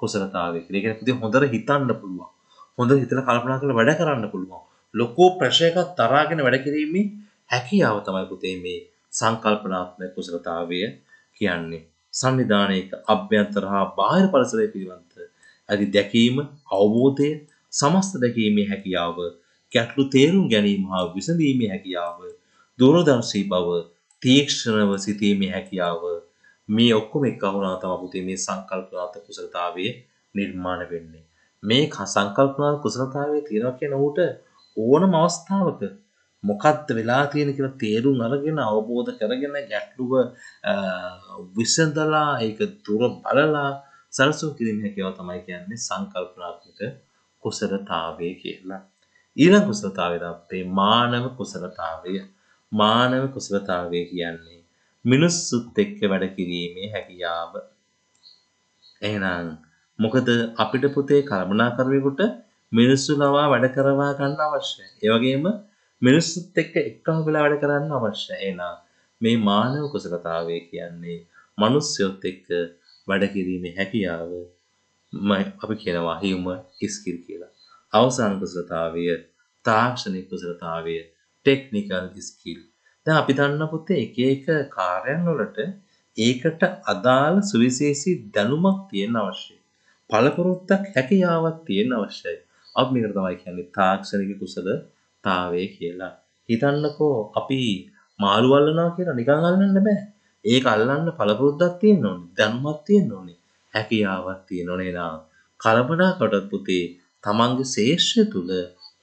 කුසලතාවය කියලා. ඒ කියන්නේ හොඳට හිතන්න පුළුවන්. හොඳට හිතලා කල්පනා කරලා වැඩ කරන්න පුළුවන්. ලොකෝ ප්‍රෙෂර් එකක් තරහාගෙන වැඩ කිරීමේ හැකියාව තමයි පුතේ මේ සංකල්පනාත්මක කුසලතාවය කියන්නේ. සංවිධානයක අභ්‍යන්තර හා බාහිර පරිසරය පිළිබඳ ඇති දැකීම, අවබෝධය, සමස්ත දැකීමේ හැකියාව, ගැටලු තේරුම් ගැනීම හා විසඳීමේ හැකියාව, දූරදර්ශී බව, තීක්ෂණව සිතීමේ හැකියාව මේ ඔක්කොම එක්ක වුණා තමයි පුතේ මේ සංකල්පනාත්මක කුසලතාවයේ නිර්මාණය වෙන්නේ. මේ සංකල්පනාත්මක කුසලතාවයේ තියෙනවා කියන උට ඕනම අවස්ථාවක මොකක්ද වෙලා තියෙන කියලා තේරුම් අරගෙන අවබෝධ කරගෙන ගැටලුව විසඳලා ඒක දුර බලලා සලසුම් කිරීම හැකියාව තමයි කියන්නේ සංකල්පනාත්මක කුසලතාවය කියලා. ඊළඟ කුසලතාවය තමයි මානව කුසලතාවය. මානව කුසලතාවය කියන්නේ මිනිස්සුත් එක්ක වැඩ කිරීමේ හැකියාව. එහෙනම් මොකද අපිට පුතේ කළමනාකරුවෙකුට මිනිස්සු ලවා වැඩ කරවා ගන්න අවශ්‍යයි. ඒ වගේම මිනිස්සුත් එක්ක එක්කම වෙලා වැඩ කරන්න අවශ්‍යයි. එහෙනම් මේ මානව කුසලතාවය කියන්නේ මිනිස්සුත් එක්ක වැඩ කිරීමේ හැකියාව අපි කියනවා human skill කියලා. අවසාන කුසලතාවය තාක්ෂණික කුසලතාවය technical skill. දැන් අපි දන්න පුතේ එක එක කාර්යයන් වලට ඒකට අදාළ සුවිශේෂී දැනුමක් තියෙන අවශ්‍යයි. පළපුරුද්දක් හැකියාවක් තියෙන අවශ්‍යයි. අපි මේකට තමයි කියන්නේ තාක්ෂණික කුසලතාවය කියලා. හිතන්නකෝ අපි මාළු අල්ලනවා කියලා නිකන් අල්ලන්න බෑ. ඒක අල්ලන්න පළපුරුද්දක් තියෙන්න ඕනේ. දැනුමක් තියෙන්න ඕනේ. හැකියාවක් තියෙන්න ඕනේ නා. කල්පනාකරට පුතේ තමන්ගේ ශේෂ්ත්‍රය තුල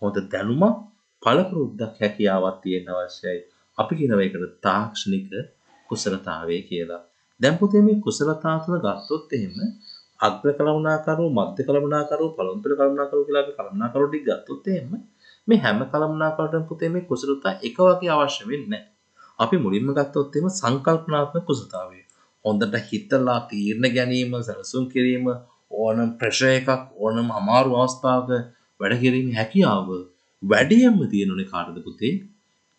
හොඳ දැනුමක් පළපුරුද්දක් හැකියාවක් තියෙන්න අවශ්‍යයි. අපි කියනවා ඒකට තාක්ෂණික කුසලතාවය කියලා. දැන් පුතේ මේ කුසලතාව තුන ගත්තොත් එහෙම අග්‍ර කළමනාකරුවෝ, මධ්‍ය කළමනාකරුවෝ, පළමු පෙළ කළමනාකරුවෝ කියලා අපි කළමනාකරුවෝ ටික ගත්තොත් එහෙම මේ හැම කළමනාකරුවටම පුතේ මේ කුසලතා එක වගේ අවශ්‍ය වෙන්නේ නැහැ. අපි මුලින්ම ගත්තොත් එහෙම සංකල්පනාත්මක කුසලතාවය. හොඳට හිතලා තීරණ ගැනීම, සැලසුම් කිරීම, ඕනම ප්‍රෙෂර් එකක්, ඕනම අමාරු අවස්ථාවක වැඩ කිරීමේ හැකියාව වැඩියෙන්ම තියෙනුනේ කාටද පුතේ?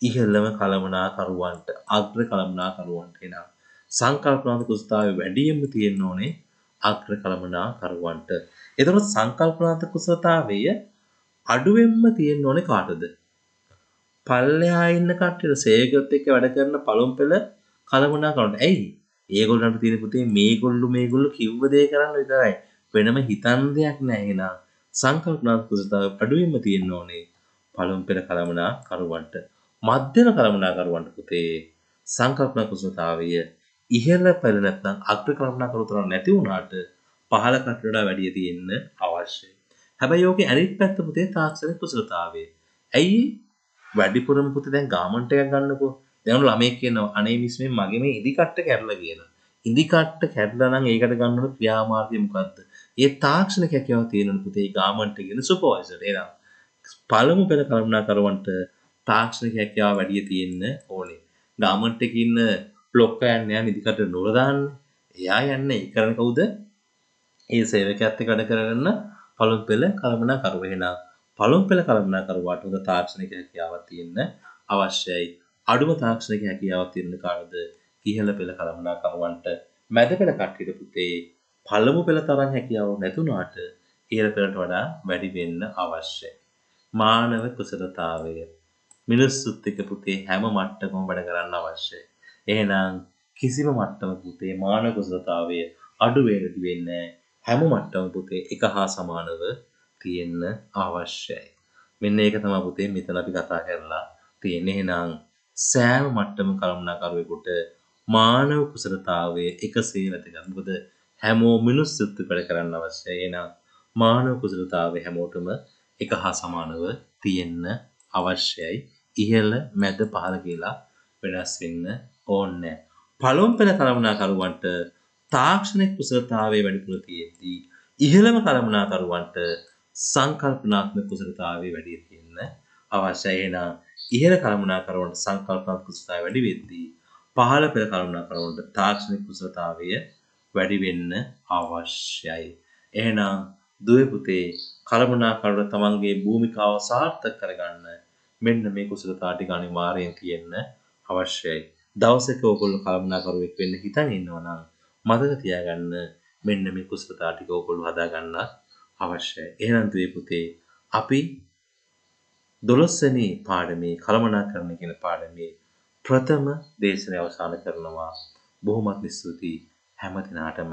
ඉහළම කළමනාකරුවන්ට, අග්‍ර කළමනාකරුවන්ට. එනවා සංකල්පනාත්මක කුසලතාවය වැඩියෙන්ම තියෙන්න ඕනේ අග්‍ර කළමනාකරුවන්ට. එතකොට සංකල්පනාත්මක කුසලතාවය අඩුවෙන්ම තියෙන්න ඕනේ කාටද? පල්ලෙහා ඉන්න කට්ටියට සේකත් එක්ක වැඩ කරන පළමු පෙළ කළමනාකරුවන්ට. ඇයි? ඒගොල්ලන්ට තියෙන පුතේ මේගොල්ලෝ කිව්ව දේ කරන්න විතරයි. වෙනම හිතන්න දෙයක් නැහැ. එහෙනම් සංකල්පනාත්මක කුසලතාවය අඩුවෙන්ම තියෙන්න ඕනේ පළමු පෙළ කළමනාකරුවන්ට. මධ්‍යම කළමනාකරුවන්ට පුතේ සංකල්පනා කුසලතාවය ඉහළ පෙළ නැත්නම් අග්‍ර කළමනාකරුවන්ට නැති වුණාට පහළ කටට වඩා වැඩි තියෙන්න අවශ්‍යයි. හැබැයි ඕකේ අනිත් පැත්ත පුතේ තාක්ෂණික කුසලතාවය. ඇයි වැඩිපුරම පුතේ දැන් ගාමන්ට් එකක් ගන්නකෝ. දැන් ළමයි කියනවා අනේ මිස් මේ මගේ මේ ඉදි කට්ට කැඩලා කියලා. ඉදි කට්ට කැඩලා නම් ඒකට ගන්න ඕන ක්‍රියාමාර්ගය මොකද්ද? ඒ තාක්ෂණික හැකියාව තියෙන පුතේ ගාමන්ට් එකේ සුපර්වයිසර් එනවා. පළමු පෙළ කළමනාකරුවන්ට තාක්ෂණික හැකියාව වැඩි තියෙන්න ඕනේ. ගාමන්ට් එකේ ඉන්න බ්ලොක්කර් යන්නේ ඉදිකට නුර දාන්නේ. එයා යන්නේ ඒ කරන්නේ කවුද? ඒ සේවකයාත් එක්ක වැඩ කරගෙන පළමු පෙළ කළමනාකරුවා. එහෙනම් පළමු පෙළ කළමනාකරුවාට උද තාක්ෂණික හැකියාවක් තියෙන්න අවශ්‍යයි. අඩුම තාක්ෂණික හැකියාවක් තියෙන කාටද? ඉහළ පෙළ කළමනාකරුවන්ට. මැද පෙළ කට්ටියට පුතේ පළමු පෙළ තරම් හැකියාව නැතුණාට ඉහළ පෙළට වඩා වැඩි වෙන්න අවශ්‍යයි. මානව කුසලතාවය මිනිස්සුත් එක්ක පුතේ හැම මට්ටමකම වැඩ කරන්න අවශ්‍යයි. එහෙනම් කිසිම මට්ටමක පුතේ මානව කුසලතාවය අඩු වෙන්නේ හැම මට්ටමක පුතේ එක හා සමානව තියෙන්න අවශ්‍යයි. මෙන්න ඒක තමයි පුතේ මෙතන අපි කතා කරලා තියෙන්නේ. එහෙනම් සෑම මට්ටම කළමනාකරුවෙකුට මානව කුසලතාවය එකසේ වැදගත්. මොකද හැමෝම මිනිස්සුත් වැඩ කරන්න අවශ්‍යයි. එහෙනම් මානව කුසලතාවය හැමෝටම එක හා සමානව තියෙන්න අවශ්‍යයි. ඉහළ මැද පහළ කියලා වෙනස් වෙන්න ඕනේ. පළමු පෙළ කළමනාකරුවන්ට තාක්ෂණික කුසලතාවයේ වැඩිපුර තියෙද්දී ඉහළම කළමනාකරුවන්ට සංකල්පනාත්මක කුසලතාවයේ වැඩි තියෙන්න අවශ්‍යයි. එහෙනම් ඉහළ කළමනාකරුවන්ට සංකල්පනාත්මක කුසලතාවය වැඩි වෙද්දී පහළ පෙළ කළමනාකරුවන්ට තාක්ෂණික කුසලතාවය වැඩි වෙන්න අවශ්‍යයි. එහෙනම් දුවේ පුතේ කළමනාකරුවා තමන්ගේ භූමිකාව සාර්ථක කරගන්න මෙන්න මේ කුසලතා ටික අනිවාර්යෙන් තියෙන්න අවශ්‍යයි. දවසක ඕගොල්ලෝ කළමනාකරුවෙක් වෙන්න හිතන් ඉන්නවා නම් මතක තියාගන්න මෙන්න මේ කුසලතා ටික ඕගොල්ලෝ හදා ගන්න අවශ්‍යයි. එහෙනම් දුවේ පුතේ අපි 12 වෙනි පාඩමේ කළමනාකරණය කියන පාඩමේ ප්‍රථම දේශනය අවසන් කරනවා. බොහොමත්ම ස්තුතියි හැම දිනාටම